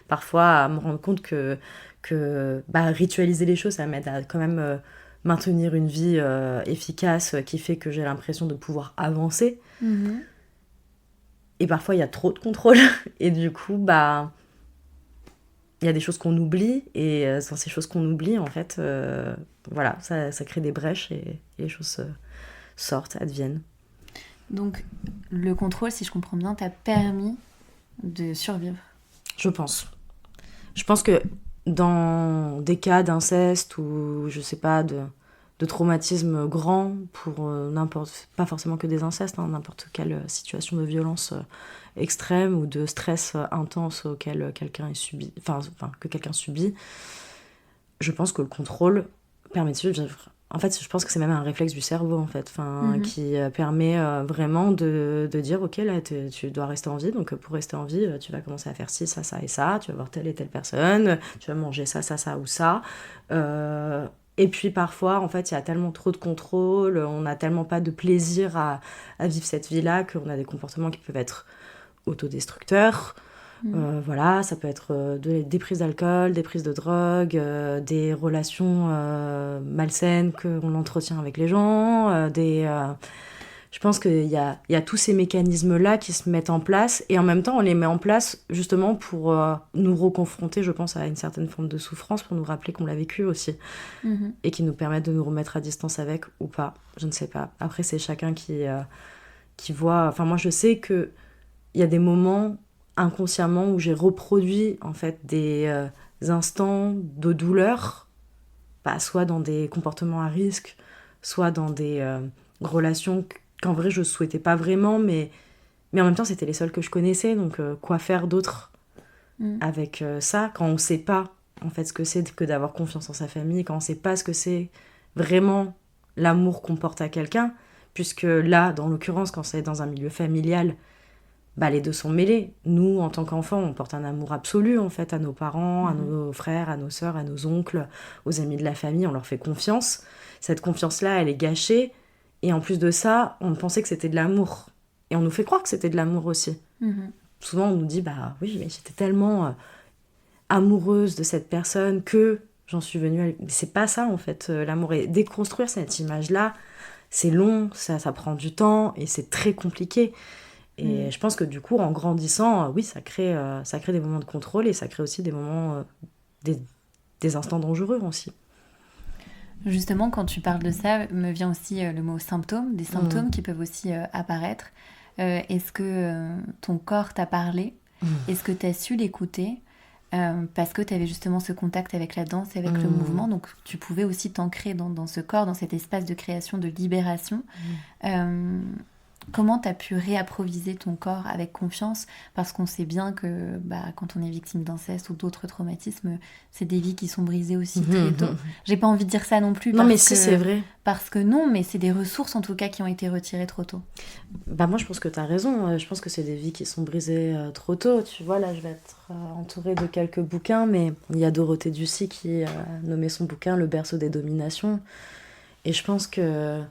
parfois à me rendre compte que ritualiser les choses, ça m'aide à quand même maintenir une vie efficace, qui fait que j'ai l'impression de pouvoir avancer. Et parfois, il y a trop de contrôle, et du coup, il y a des choses qu'on oublie, et dans ces choses qu'on oublie, en fait, voilà, ça crée des brèches, et les choses sortent, adviennent. Donc, le contrôle, si je comprends bien, t'a permis de survivre. Je pense. Je pense que dans des cas d'inceste, ou je sais pas, de traumatisme grand, pour n'importe, pas forcément que des incestes, hein, n'importe quelle situation de violence extrême ou de stress intense auquel quelqu'un est subi, que quelqu'un subit, je pense que le contrôle permet de survivre. En fait, je pense que c'est même un réflexe du cerveau, en fait, qui permet vraiment de dire, ok, là, tu dois rester en vie, donc pour rester en vie, tu vas commencer à faire ci, ça, ça et ça, tu vas voir telle et telle personne, tu vas manger ça, ça, ça ou ça. Et puis parfois, en fait, il y a tellement trop de contrôle, on n'a tellement pas de plaisir à vivre cette vie-là, qu'on a des comportements qui peuvent être autodestructeurs. Voilà, ça peut être des prises d'alcool, des prises de drogue, des relations malsaines qu'on entretient avec les gens, je pense qu'il y a tous ces mécanismes-là qui se mettent en place, et en même temps, on les met en place justement pour nous reconfronter, je pense, à une certaine forme de souffrance, pour nous rappeler qu'on l'a vécu aussi, et qui nous permettent de nous remettre à distance avec, ou pas, je ne sais pas. Après, c'est chacun qui voit... Enfin, moi, je sais qu'il y a des moments inconsciemment où j'ai reproduit en fait des instants de douleur soit dans des comportements à risque, soit dans des relations qu'en vrai je souhaitais pas vraiment, mais en même temps c'était les seules que je connaissais, donc quoi faire d'autre avec ça quand on sait pas en fait ce que c'est que d'avoir confiance en sa famille, quand on sait pas ce que c'est vraiment l'amour qu'on porte à quelqu'un, puisque là dans l'occurrence quand c'est dans un milieu familial, les deux sont mêlés. Nous, en tant qu'enfants, on porte un amour absolu, en fait, à nos parents, à nos frères, à nos sœurs, à nos oncles, aux amis de la famille. On leur fait confiance. Cette confiance-là, elle est gâchée. Et en plus de ça, on pensait que c'était de l'amour. Et on nous fait croire que c'était de l'amour aussi. Souvent, on nous dit, oui, mais j'étais tellement amoureuse de cette personne que j'en suis venue à... Mais c'est pas ça, en fait, l'amour. Et déconstruire cette image-là, c'est long, ça prend du temps, et c'est très compliqué. Et je pense que du coup, en grandissant, oui, ça crée des moments de contrôle et ça crée aussi des moments, des instants dangereux aussi. Justement, quand tu parles de ça, me vient aussi le mot symptômes, des symptômes qui peuvent aussi apparaître. Est-ce que ton corps t'a parlé ? Est-ce que tu as su l'écouter ? Parce que tu avais justement ce contact avec la danse et avec le mouvement, donc tu pouvais aussi t'ancrer dans ce corps, dans cet espace de création, de libération. Comment tu as pu réapproviser ton corps avec confiance ? Parce qu'on sait bien que quand on est victime d'inceste ou d'autres traumatismes, c'est des vies qui sont brisées aussi très tôt. J'ai pas envie de dire ça non plus. Non, mais si, c'est vrai. Parce que non, mais c'est des ressources en tout cas qui ont été retirées trop tôt. Moi, je pense que tu as raison. Je pense que c'est des vies qui sont brisées trop tôt. Tu vois, là, je vais être entourée de quelques bouquins, mais il y a Dorothée Ducy qui a nommé son bouquin « Le berceau des dominations ». Et je pense que...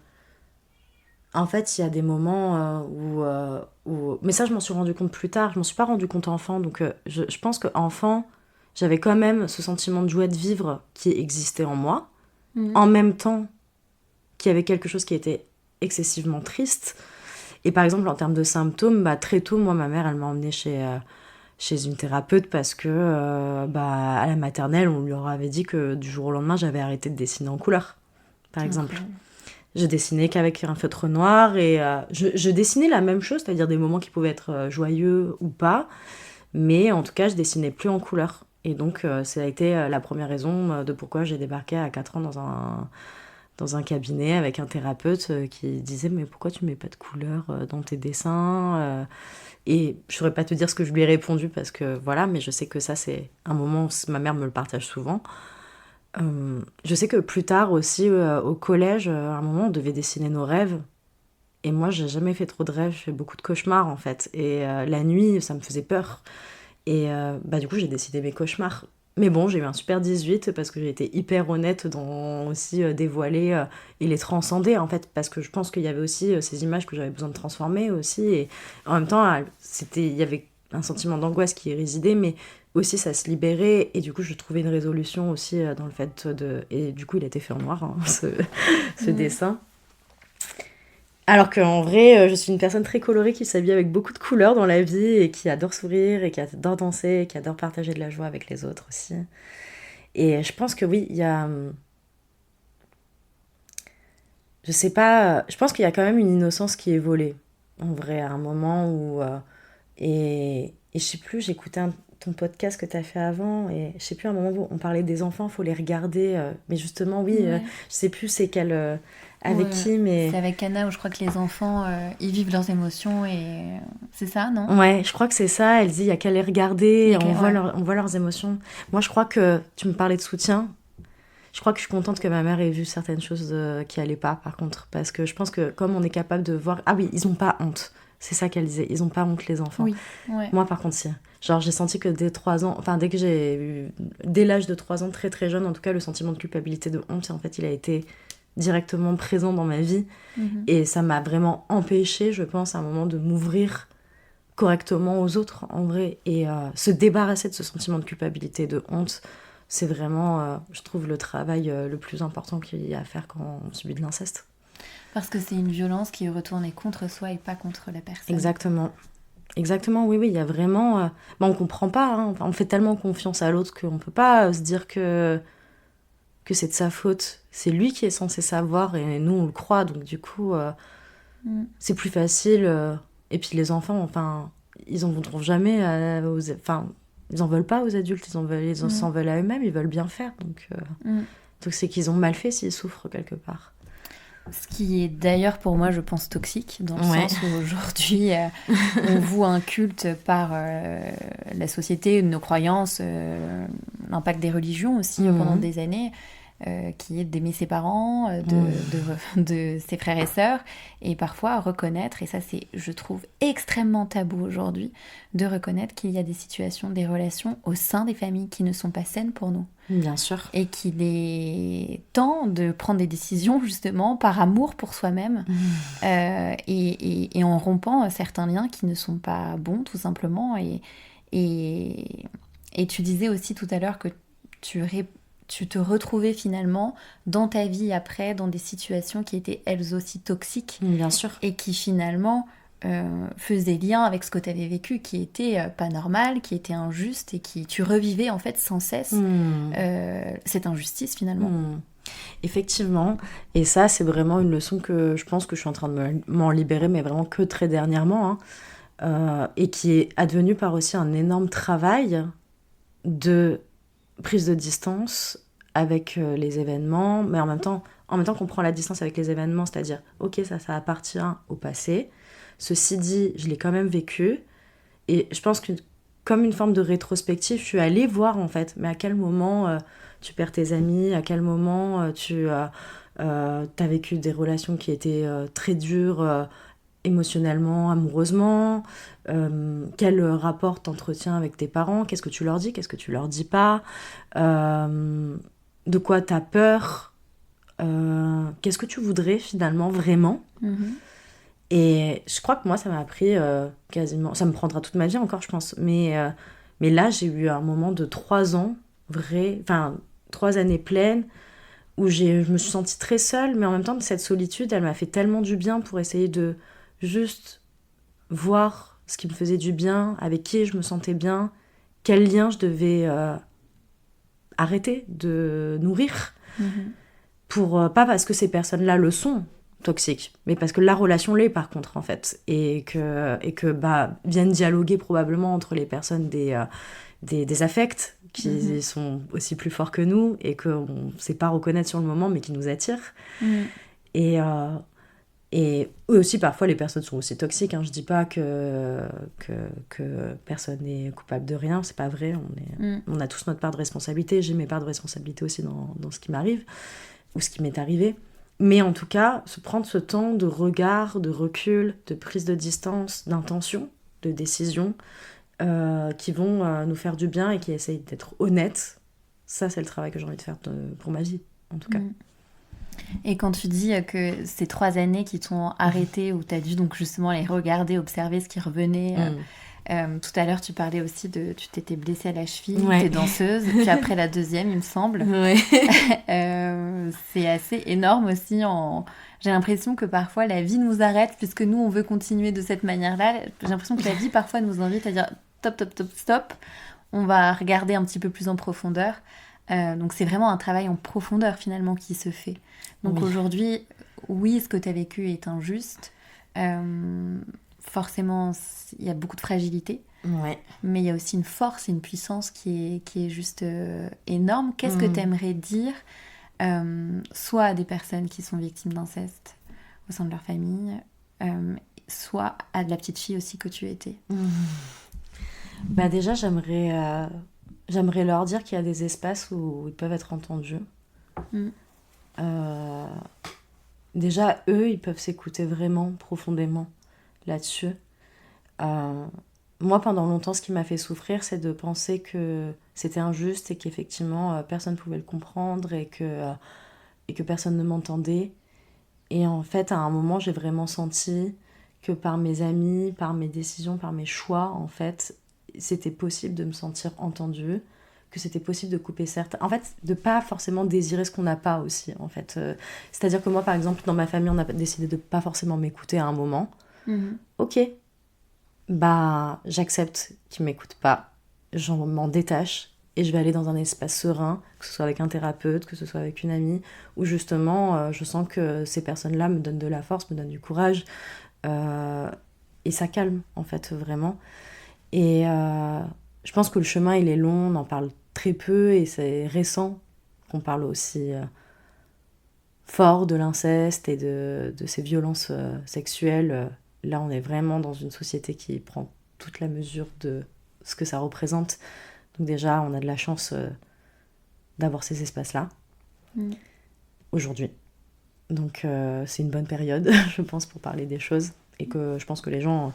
En fait, il y a des moments où... Mais ça, je m'en suis rendu compte plus tard. Je m'en suis pas rendu compte enfant. Donc, je pense qu'enfant, j'avais quand même ce sentiment de joie de vivre qui existait en moi. En même temps qu'il y avait quelque chose qui était excessivement triste. Et par exemple, en termes de symptômes, très tôt, moi, ma mère, elle m'a emmenée chez une thérapeute parce que, à la maternelle, on lui avait dit que du jour au lendemain, j'avais arrêté de dessiner en couleur, par exemple. Je dessinais qu'avec un feutre noir et je dessinais la même chose, c'est-à-dire des moments qui pouvaient être joyeux ou pas, mais en tout cas, je dessinais plus en couleur. Et donc, ça a été la première raison de pourquoi j'ai débarqué à 4 ans dans un cabinet avec un thérapeute qui disait « Mais pourquoi tu mets pas de couleur dans tes dessins ?» Et je saurais pas te dire ce que je lui ai répondu parce que voilà, mais je sais que ça, c'est un moment où ma mère me le partage souvent. Je sais que plus tard aussi, au collège, à un moment, on devait dessiner nos rêves. Et moi, j'ai jamais fait trop de rêves, je fais beaucoup de cauchemars, en fait. Et la nuit, ça me faisait peur. Et du coup, j'ai dessiné mes cauchemars. Mais bon, j'ai eu un super 18 parce que j'ai été hyper honnête dans aussi dévoiler et les transcender, en fait. Parce que je pense qu'il y avait aussi ces images que j'avais besoin de transformer aussi. Et en même temps, il y avait un sentiment d'angoisse qui résidait, mais... aussi ça se libérait et du coup je trouvais une résolution aussi dans le fait de... Et du coup il a été fait en noir, hein, ce dessin. Alors qu'en vrai je suis une personne très colorée qui s'habille avec beaucoup de couleurs dans la vie et qui adore sourire et qui adore danser et qui adore partager de la joie avec les autres aussi. Et je pense que oui, il y a... Je sais pas, je pense qu'il y a quand même une innocence qui est volée en vrai à un moment où... Et je sais plus, j'écoutais ton podcast que tu as fait avant et je sais plus, à un moment où on parlait des enfants, il faut les regarder, mais justement oui, je sais plus c'est quelle avec qui, mais c'est avec Anna où je crois que les enfants ils vivent leurs émotions et c'est ça, non? Ouais, je crois que c'est ça. Elle dit il y a qu'à les regarder, on voit leurs émotions. Moi je crois que tu me parlais de soutien. Je crois que je suis contente que ma mère ait vu certaines choses qui allaient pas, par contre, parce que je pense que comme on est capable de voir, ah oui, ils ont pas honte. C'est ça qu'elle disait, ils ont pas honte les enfants. Oui, ouais. Moi par contre si. Genre j'ai senti que dès 3 ans, enfin dès l'âge de 3 ans, très très jeune, en tout cas le sentiment de culpabilité, de honte, en fait il a été directement présent dans ma vie. Et ça m'a vraiment empêchée, je pense, à un moment de m'ouvrir correctement aux autres en vrai. Et se débarrasser de ce sentiment de culpabilité, de honte, c'est vraiment, je trouve, le travail le plus important qu'il y a à faire quand on subit de l'inceste. Parce que c'est une violence qui est retournée contre soi et pas contre la personne. Exactement, oui, il y a vraiment... on comprend pas, hein. On fait tellement confiance à l'autre qu'on peut pas se dire que c'est de sa faute. C'est lui qui est censé savoir et nous, on le croit. Donc du coup, c'est plus facile. Et puis les enfants, enfin, ils en voudront jamais ils en veulent pas aux adultes, ils s'en veulent à eux-mêmes, ils veulent bien faire. Donc Donc c'est qu'ils ont mal fait s'ils souffrent quelque part. Ce qui est d'ailleurs pour moi, je pense, toxique, dans le sens où aujourd'hui, on voue un culte par la société, nos croyances, l'impact des religions aussi pendant des années, qui est d'aimer ses parents, de ses frères et sœurs, et parfois reconnaître, et ça c'est, je trouve, extrêmement tabou aujourd'hui, de reconnaître qu'il y a des situations, des relations au sein des familles qui ne sont pas saines pour nous. Bien sûr. Et qu'il est temps de prendre des décisions justement par amour pour soi-même et en rompant certains liens qui ne sont pas bons tout simplement. Et tu disais aussi tout à l'heure que tu te retrouvais finalement dans ta vie après dans des situations qui étaient elles aussi toxiques. Bien sûr. Et qui finalement faisait lien avec ce que tu avais vécu, qui était pas normal, qui était injuste, et qui tu revivais en fait sans cesse cette injustice finalement. Effectivement, et ça c'est vraiment une leçon que je pense que je suis en train de m'en libérer, mais vraiment que très dernièrement, et qui est advenue par aussi un énorme travail de prise de distance avec les événements, mais en même temps qu'on prend la distance avec les événements, c'est-à-dire ok, ça appartient au passé. Ceci dit, je l'ai quand même vécu, et je pense que comme une forme de rétrospective, je suis allée voir en fait, mais à quel moment tu perds tes amis, à quel moment tu as vécu des relations qui étaient très dures émotionnellement, amoureusement, quel rapport t'entretiens avec tes parents, qu'est-ce que tu leur dis, qu'est-ce que tu leur dis pas, de quoi t'as peur, qu'est-ce que tu voudrais finalement vraiment. Et je crois que moi, ça m'a pris quasiment... Ça me prendra toute ma vie encore, je pense. Mais là, j'ai eu un moment de 3 ans, 3 années pleines, où je me suis sentie très seule. Mais en même temps, cette solitude, elle m'a fait tellement du bien pour essayer de juste voir ce qui me faisait du bien, avec qui je me sentais bien, quel lien je devais arrêter de nourrir. Pas parce que ces personnes-là le sont, toxique, mais parce que la relation l'est par contre en fait, et que viennent dialoguer probablement entre les personnes des affects qui sont aussi plus forts que nous et qu'on ne sait pas reconnaître sur le moment mais qui nous attirent. Et eux aussi parfois les personnes sont aussi toxiques, hein. Je dis pas que personne n'est coupable de rien, c'est pas vrai, on a tous notre part de responsabilité, j'ai mes parts de responsabilité aussi dans ce qui m'arrive ou ce qui m'est arrivé. Mais en tout cas, se prendre ce temps de regard, de recul, de prise de distance, d'intention, de décision, qui vont nous faire du bien et qui essayent d'être honnêtes, ça c'est le travail que j'ai envie de faire pour ma vie, en tout cas. Et quand tu dis que ces 3 années qui t'ont arrêté, où tu as dû donc justement les regarder, observer ce qui revenait... tout à l'heure, tu parlais aussi tu t'étais blessée à la cheville, t'es danseuse, puis après la deuxième, il me semble. C'est assez énorme aussi. J'ai l'impression que parfois la vie nous arrête, puisque nous, on veut continuer de cette manière-là. J'ai l'impression que la vie, parfois, nous invite à dire stop. On va regarder un petit peu plus en profondeur. Donc, c'est vraiment un travail en profondeur, finalement, qui se fait. Donc, aujourd'hui, oui, ce que tu as vécu est injuste. Forcément, il y a beaucoup de fragilité, mais il y a aussi une force et une puissance qui est juste énorme. Qu'est-ce que tu aimerais dire soit à des personnes qui sont victimes d'inceste au sein de leur famille, soit à de la petite fille aussi que tu étais? Déjà, j'aimerais leur dire qu'il y a des espaces où ils peuvent être entendus. Déjà, eux, ils peuvent s'écouter vraiment profondément là-dessus. Moi, pendant longtemps, ce qui m'a fait souffrir, c'est de penser que c'était injuste et qu'effectivement, personne ne pouvait le comprendre et que personne ne m'entendait. Et en fait, à un moment, j'ai vraiment senti que par mes amis, par mes décisions, par mes choix, en fait, c'était possible de me sentir entendue, que c'était possible de couper certains... En fait, de pas forcément désirer ce qu'on n'a pas aussi, en fait. C'est-à-dire que moi, par exemple, dans ma famille, on a décidé de pas forcément m'écouter à un moment. Ok, j'accepte qu'ils m'écoutent pas, j'en m'en détache et je vais aller dans un espace serein, que ce soit avec un thérapeute, que ce soit avec une amie, où justement je sens que ces personnes-là me donnent de la force, me donnent du courage, et ça calme en fait vraiment. Et je pense que le chemin il est long, on en parle très peu et c'est récent qu'on parle aussi fort de l'inceste et de ces violences sexuelles. Là, on est vraiment dans une société qui prend toute la mesure de ce que ça représente. Donc déjà, on a de la chance d'avoir ces espaces-là aujourd'hui. Donc c'est une bonne période, je pense, pour parler des choses. Et que je pense que les gens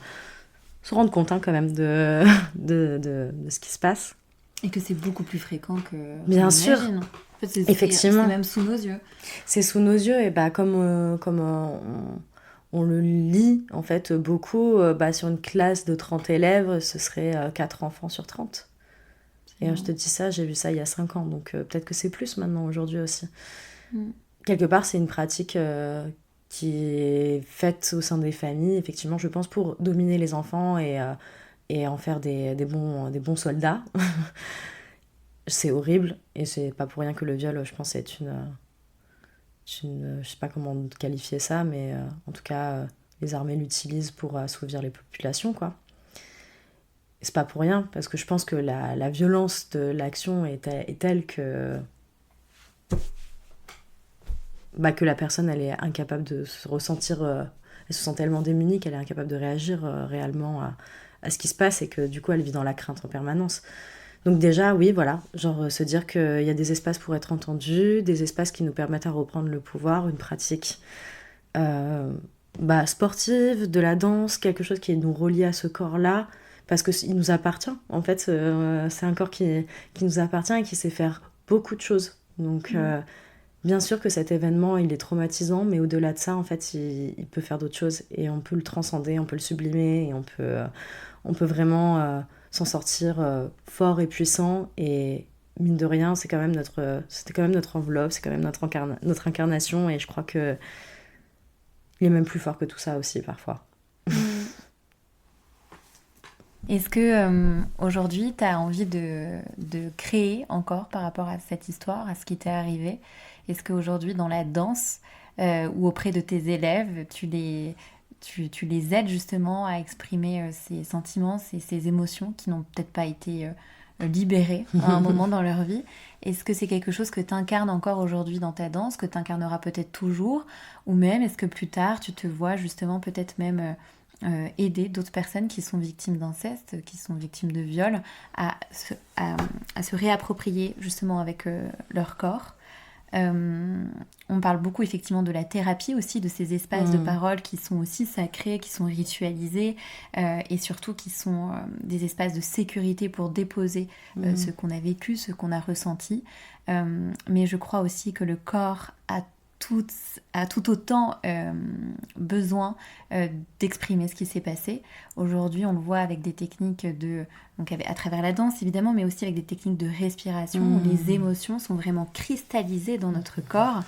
se rendent compte quand même de ce qui se passe. Et que c'est beaucoup plus fréquent que bien sûr. En fait, effectivement. C'est même sous nos yeux. C'est sous nos yeux, et comme on le lit en fait beaucoup, sur une classe de 30 élèves, ce serait 4 enfants sur 30. Et je te dis ça, j'ai vu ça il y a 5 ans, donc peut-être que c'est plus maintenant aujourd'hui aussi. Quelque part, c'est une pratique qui est faite au sein des familles, effectivement, je pense, pour dominer les enfants et en faire des bons soldats. C'est horrible, et c'est pas pour rien que le viol, je pense, est je sais pas comment qualifier ça, mais en tout cas, les armées l'utilisent pour assouvir les populations, quoi. Et c'est pas pour rien, parce que je pense que la violence de l'action est telle que la personne, elle est incapable de se ressentir, elle se sent tellement démunie qu'elle est incapable de réagir réellement à ce qui se passe, et que du coup elle vit dans la crainte en permanence. Donc déjà, oui, voilà, genre se dire qu'il y a des espaces pour être entendus, des espaces qui nous permettent à reprendre le pouvoir, une pratique sportive, de la danse, quelque chose qui nous relie à ce corps-là, parce qu'il nous appartient, en fait, c'est un corps qui nous appartient et qui sait faire beaucoup de choses. Donc bien sûr que cet événement, il est traumatisant, mais au-delà de ça, en fait, il peut faire d'autres choses, et on peut le transcender, on peut le sublimer, et on peut vraiment s'en sortir fort et puissant. Et mine de rien, c'était quand même notre enveloppe, c'est quand même notre incarnation, et je crois que il est même plus fort que tout ça aussi parfois. Est-ce que aujourd'hui, tu as envie de créer encore par rapport à cette histoire, à ce qui t'est arrivé? Est-ce qu'aujourd'hui, dans la danse ou auprès de tes élèves, tu les aides justement à exprimer ces sentiments, ces émotions qui n'ont peut-être pas été libérées à un moment dans leur vie? Est-ce que c'est quelque chose que tu incarnes encore aujourd'hui dans ta danse, que tu incarneras peut-être toujours? Ou même, est-ce que plus tard, tu te vois justement peut-être même aider d'autres personnes qui sont victimes d'inceste, qui sont victimes de viol, à se réapproprier justement avec leur corps? On parle beaucoup effectivement de la thérapie aussi, de ces espaces de parole qui sont aussi sacrés, qui sont ritualisés et surtout qui sont des espaces de sécurité pour déposer ce qu'on a vécu, ce qu'on a ressenti. Mais je crois aussi que le corps a tout autant besoin d'exprimer ce qui s'est passé. Aujourd'hui, on le voit avec des techniques donc à travers la danse évidemment, mais aussi avec des techniques de respiration où les émotions sont vraiment cristallisées dans notre corps.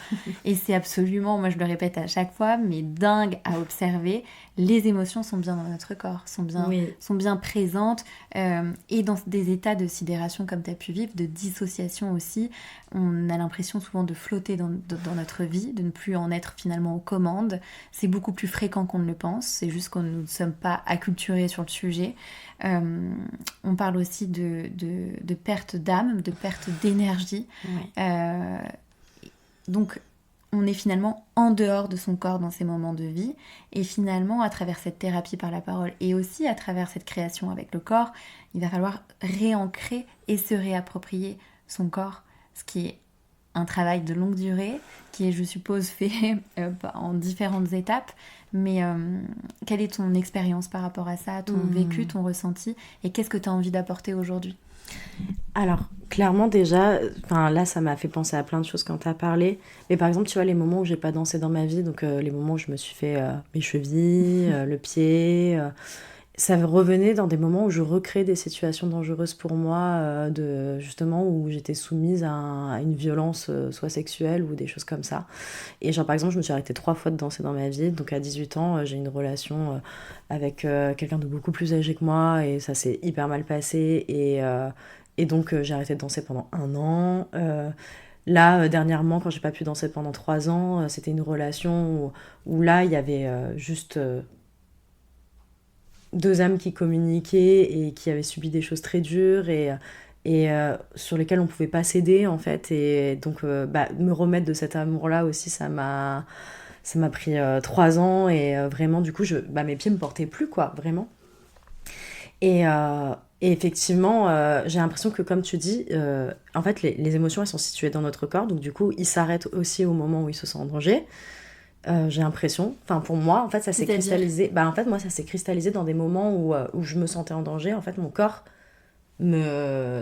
Et c'est absolument, moi je le répète à chaque fois, mais dingue à observer. Les émotions sont bien dans notre corps, sont bien présentes et dans des états de sidération comme tu as pu vivre, de dissociation aussi. On a l'impression souvent de flotter dans notre vie, de ne plus en être finalement aux commandes. C'est beaucoup plus fréquent qu'on ne le pense, c'est juste qu'on ne sommes pas acculturés sur le sujet. On parle aussi de perte d'âme, de perte d'énergie. Donc on est finalement en dehors de son corps dans ces moments de vie, et finalement à travers cette thérapie par la parole et aussi à travers cette création avec le corps, il va falloir réancrer et se réapproprier son corps, ce qui est un travail de longue durée, qui est, je suppose, fait en différentes étapes. Mais quelle est ton expérience par rapport à ça, ton vécu, ton ressenti, et qu'est-ce que tu as envie d'apporter aujourd'hui? Alors, clairement déjà, là ça m'a fait penser à plein de choses quand t'as parlé, mais par exemple, tu vois, les moments où j'ai pas dansé dans ma vie, donc les moments où je me suis fait mes chevilles, le pied, ça revenait dans des moments où je recréais des situations dangereuses pour moi, justement où j'étais soumise à une violence soit sexuelle ou des choses comme ça. Et genre par exemple, je me suis arrêtée 3 fois de danser dans ma vie, donc à 18 ans, j'ai une relation avec quelqu'un de beaucoup plus âgé que moi, et ça s'est hyper mal passé, et donc j'ai arrêté de danser pendant 1 an. Là, dernièrement, quand j'ai pas pu danser pendant 3 ans, c'était une relation où là, il y avait juste 2 âmes qui communiquaient et qui avaient subi des choses très dures, et et sur lesquels on pouvait pas céder en fait. Et donc me remettre de cet amour-là aussi, ça m'a pris 3 ans et vraiment du coup mes pieds me portaient plus quoi, vraiment. Et effectivement, j'ai l'impression que comme tu dis, en fait les émotions elles sont situées dans notre corps, donc du coup ils s'arrêtent aussi au moment où ils se sentent en danger. J'ai l'impression, enfin pour moi en fait ça s'est cristallisé, en fait moi ça s'est cristallisé dans des moments où je me sentais en danger. En fait mon corps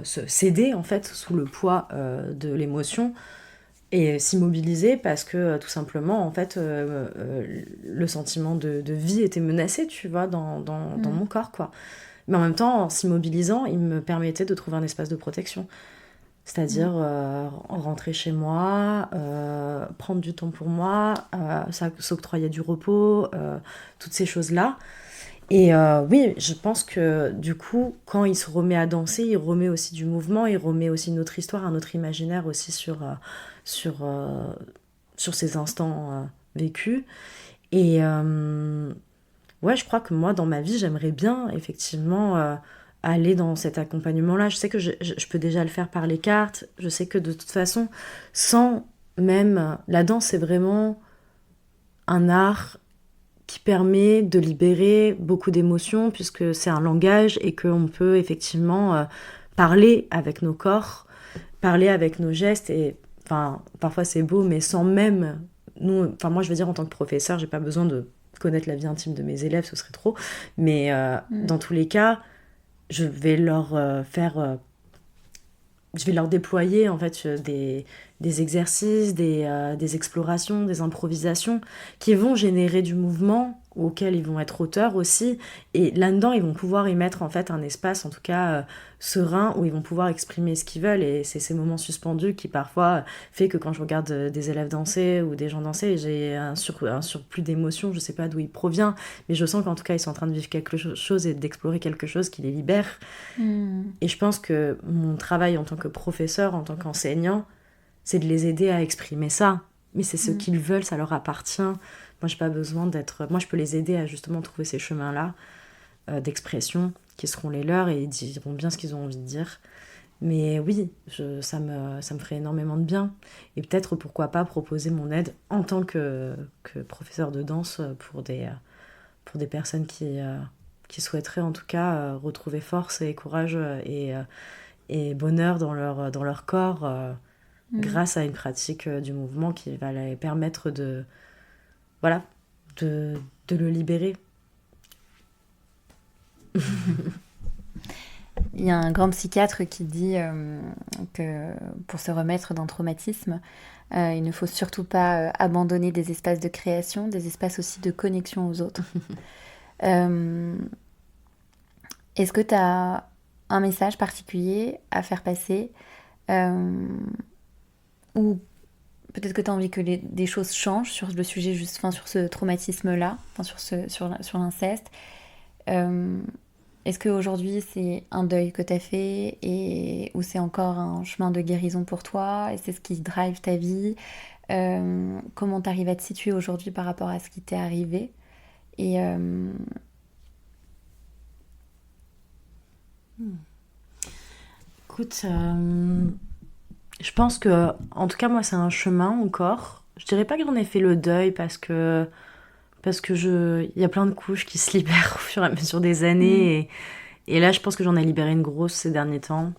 cédait en fait sous le poids de l'émotion et s'immobiliser parce que tout simplement en fait le sentiment de vie était menacé, tu vois, dans mon corps quoi. Mais en même temps, en s'immobilisant, il me permettait de trouver un espace de protection. C'est-à-dire rentrer chez moi, prendre du temps pour moi, s'octroyer du repos, toutes ces choses-là. Et oui, je pense que du coup, quand il se remet à danser, il remet aussi du mouvement, il remet aussi une autre histoire, un autre imaginaire aussi sur, euh, sur ces instants vécus. Et ouais, je crois que moi, dans ma vie, j'aimerais bien effectivement aller dans cet accompagnement-là. Je sais que je peux déjà le faire par les cartes. Je sais que de toute façon, sans même... La danse, c'est vraiment un art qui permet de libérer beaucoup d'émotions puisque c'est un langage et qu'on peut effectivement parler avec nos corps, parler avec nos gestes et enfin parfois c'est beau mais sans même nous, enfin moi je veux dire en tant que professeur j'ai pas besoin de connaître la vie intime de mes élèves, ce serait trop, mais dans tous les cas je vais leur je vais leur déployer en fait des exercices, des explorations, des improvisations qui vont générer du mouvement auquel ils vont être auteurs aussi. Et là-dedans, ils vont pouvoir y mettre en fait un espace, en tout cas serein, où ils vont pouvoir exprimer ce qu'ils veulent. Et c'est ces moments suspendus qui parfois fait que quand je regarde des élèves danser ou des gens danser, j'ai un surplus d'émotions. Je sais pas d'où il provient, mais je sens qu'en tout cas, ils sont en train de vivre quelque chose et d'explorer quelque chose qui les libère. Et je pense que mon travail en tant que professeur, en tant qu'enseignant, c'est de les aider à exprimer ça. Mais c'est ce qu'ils veulent, ça leur appartient. Moi, j'ai pas besoin d'être... Moi, je peux les aider à justement trouver ces chemins-là d'expression qui seront les leurs et ils diront bien ce qu'ils ont envie de dire. Mais oui, ça me ferait énormément de bien. Et peut-être, pourquoi pas, proposer mon aide en tant que professeur de danse pour des personnes qui souhaiteraient en tout cas retrouver force et courage et bonheur dans leur corps grâce à une pratique du mouvement qui va les permettre voilà, de le libérer. Il y a un grand psychiatre qui dit que pour se remettre d'un traumatisme, il ne faut surtout pas abandonner des espaces de création, des espaces aussi de connexion aux autres. Est-ce que tu as un message particulier à faire passer ou peut-être que tu as envie que des choses changent sur le sujet, juste, sur ce traumatisme-là, sur l'inceste. Est-ce qu'aujourd'hui c'est un deuil que tu as fait ou c'est encore un chemin de guérison pour toi et c'est ce qui drive ta vie? Comment tu arrives à te situer aujourd'hui par rapport à ce qui t'est arrivé? Et Écoute, je pense que, en tout cas, moi, c'est un chemin encore. Je dirais pas que j'en ai fait le deuil parce que il y a plein de couches qui se libèrent au fur et à mesure des années. Et là, je pense que j'en ai libéré une grosse ces derniers temps.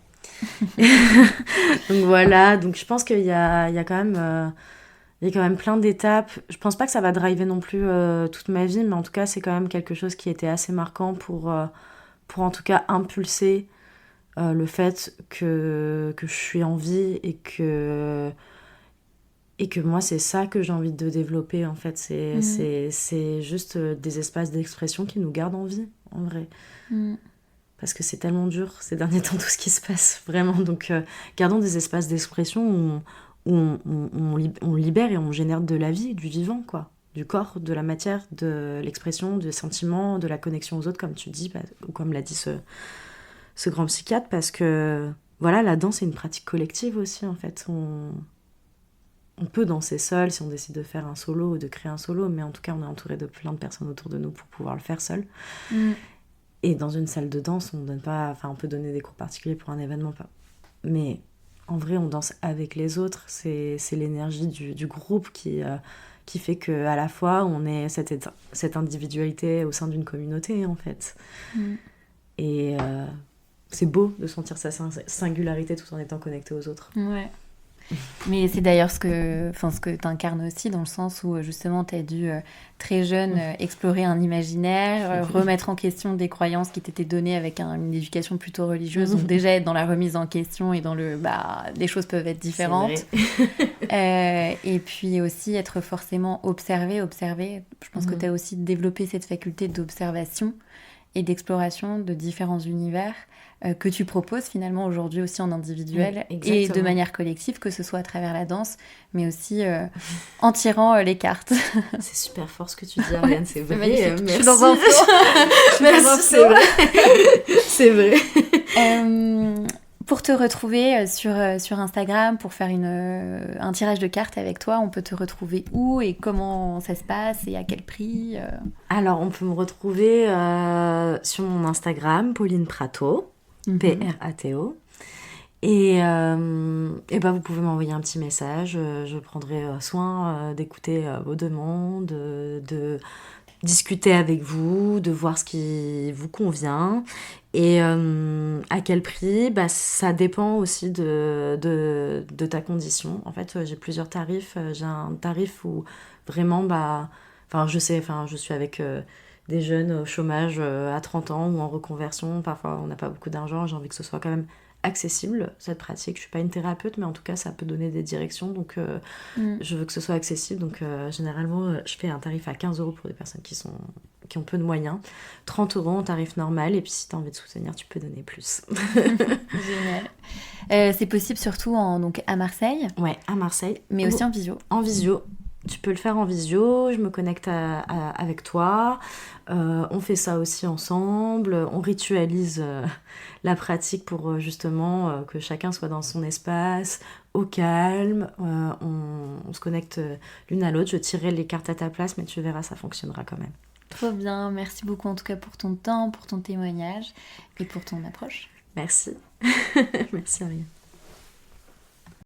Donc voilà, donc je pense il y a quand même, il y a quand même plein d'étapes. Je pense pas que ça va driver non plus toute ma vie, mais en tout cas, c'est quand même quelque chose qui était assez marquant pour en tout cas impulser le fait que je suis en vie et que moi, c'est ça que j'ai envie de développer, en fait. C'est juste des espaces d'expression qui nous gardent en vie, en vrai. Parce que c'est tellement dur ces derniers temps, tout ce qui se passe, vraiment. Donc, gardons des espaces d'expression où on libère et on génère de la vie, du vivant, quoi. Du corps, de la matière, de l'expression, des sentiments, de la connexion aux autres, comme tu dis, ou comme l'a dit ce grand psychiatre, parce que, voilà, la danse est une pratique collective aussi, en fait. On peut danser seul si on décide de faire un solo ou de créer un solo, mais en tout cas, on est entouré de plein de personnes autour de nous pour pouvoir le faire seul. Et dans une salle de danse, on peut donner des cours particuliers pour un événement, mais en vrai, on danse avec les autres. C'est l'énergie du groupe qui fait qu'à la fois, on est cette individualité au sein d'une communauté, en fait. Et c'est beau de sentir sa singularité tout en étant connecté aux autres. Ouais. Mais c'est d'ailleurs ce que tu incarnes aussi, dans le sens où justement tu as dû très jeune explorer un imaginaire, remettre en question des croyances qui t'étaient données avec une éducation plutôt religieuse, donc déjà être dans la remise en question et dans les choses peuvent être différentes. Et puis aussi être forcément observé. Je pense que tu as aussi développé cette faculté d'observation et d'exploration de différents univers que tu proposes finalement aujourd'hui aussi en individuel et de manière collective, que ce soit à travers la danse, mais aussi en tirant les cartes. C'est super fort ce que tu dis, Ariane, c'est vrai. Merci. Je suis dans un flow. Merci, c'est vrai. C'est vrai. Pour te retrouver sur Instagram, pour faire un tirage de cartes avec toi, on peut te retrouver où et comment ça se passe et à quel prix Alors, on peut me retrouver sur mon Instagram, Pauline Prato, Prato. Et vous pouvez m'envoyer un petit message. Je prendrai soin d'écouter vos demandes, de discuter avec vous, de voir ce qui vous convient. Et à quel prix, ça dépend aussi de ta condition. En fait, j'ai plusieurs tarifs. J'ai un tarif où vraiment, je suis avec des jeunes au chômage à 30 ans ou en reconversion. Parfois, on n'a pas beaucoup d'argent. J'ai envie que ce soit quand même accessible, cette pratique. Je suis pas une thérapeute, mais en tout cas, ça peut donner des directions. Donc, je veux que ce soit accessible. Donc, généralement, je fais un tarif à 15 € pour des personnes qui ont peu de moyens, 30 € en tarif normal, et puis si tu as envie de soutenir, tu peux donner plus. Génial. C'est possible surtout à Marseille. Ouais, à Marseille. Mais aussi en visio. En visio. Tu peux le faire en visio, je me connecte avec toi, on fait ça aussi ensemble, on ritualise la pratique pour justement que chacun soit dans son espace, au calme, on se connecte l'une à l'autre, je tirerai les cartes à ta place, mais tu verras, ça fonctionnera quand même. Trop bien, merci beaucoup en tout cas pour ton temps, pour ton témoignage et pour ton approche. Merci. Merci Ariane.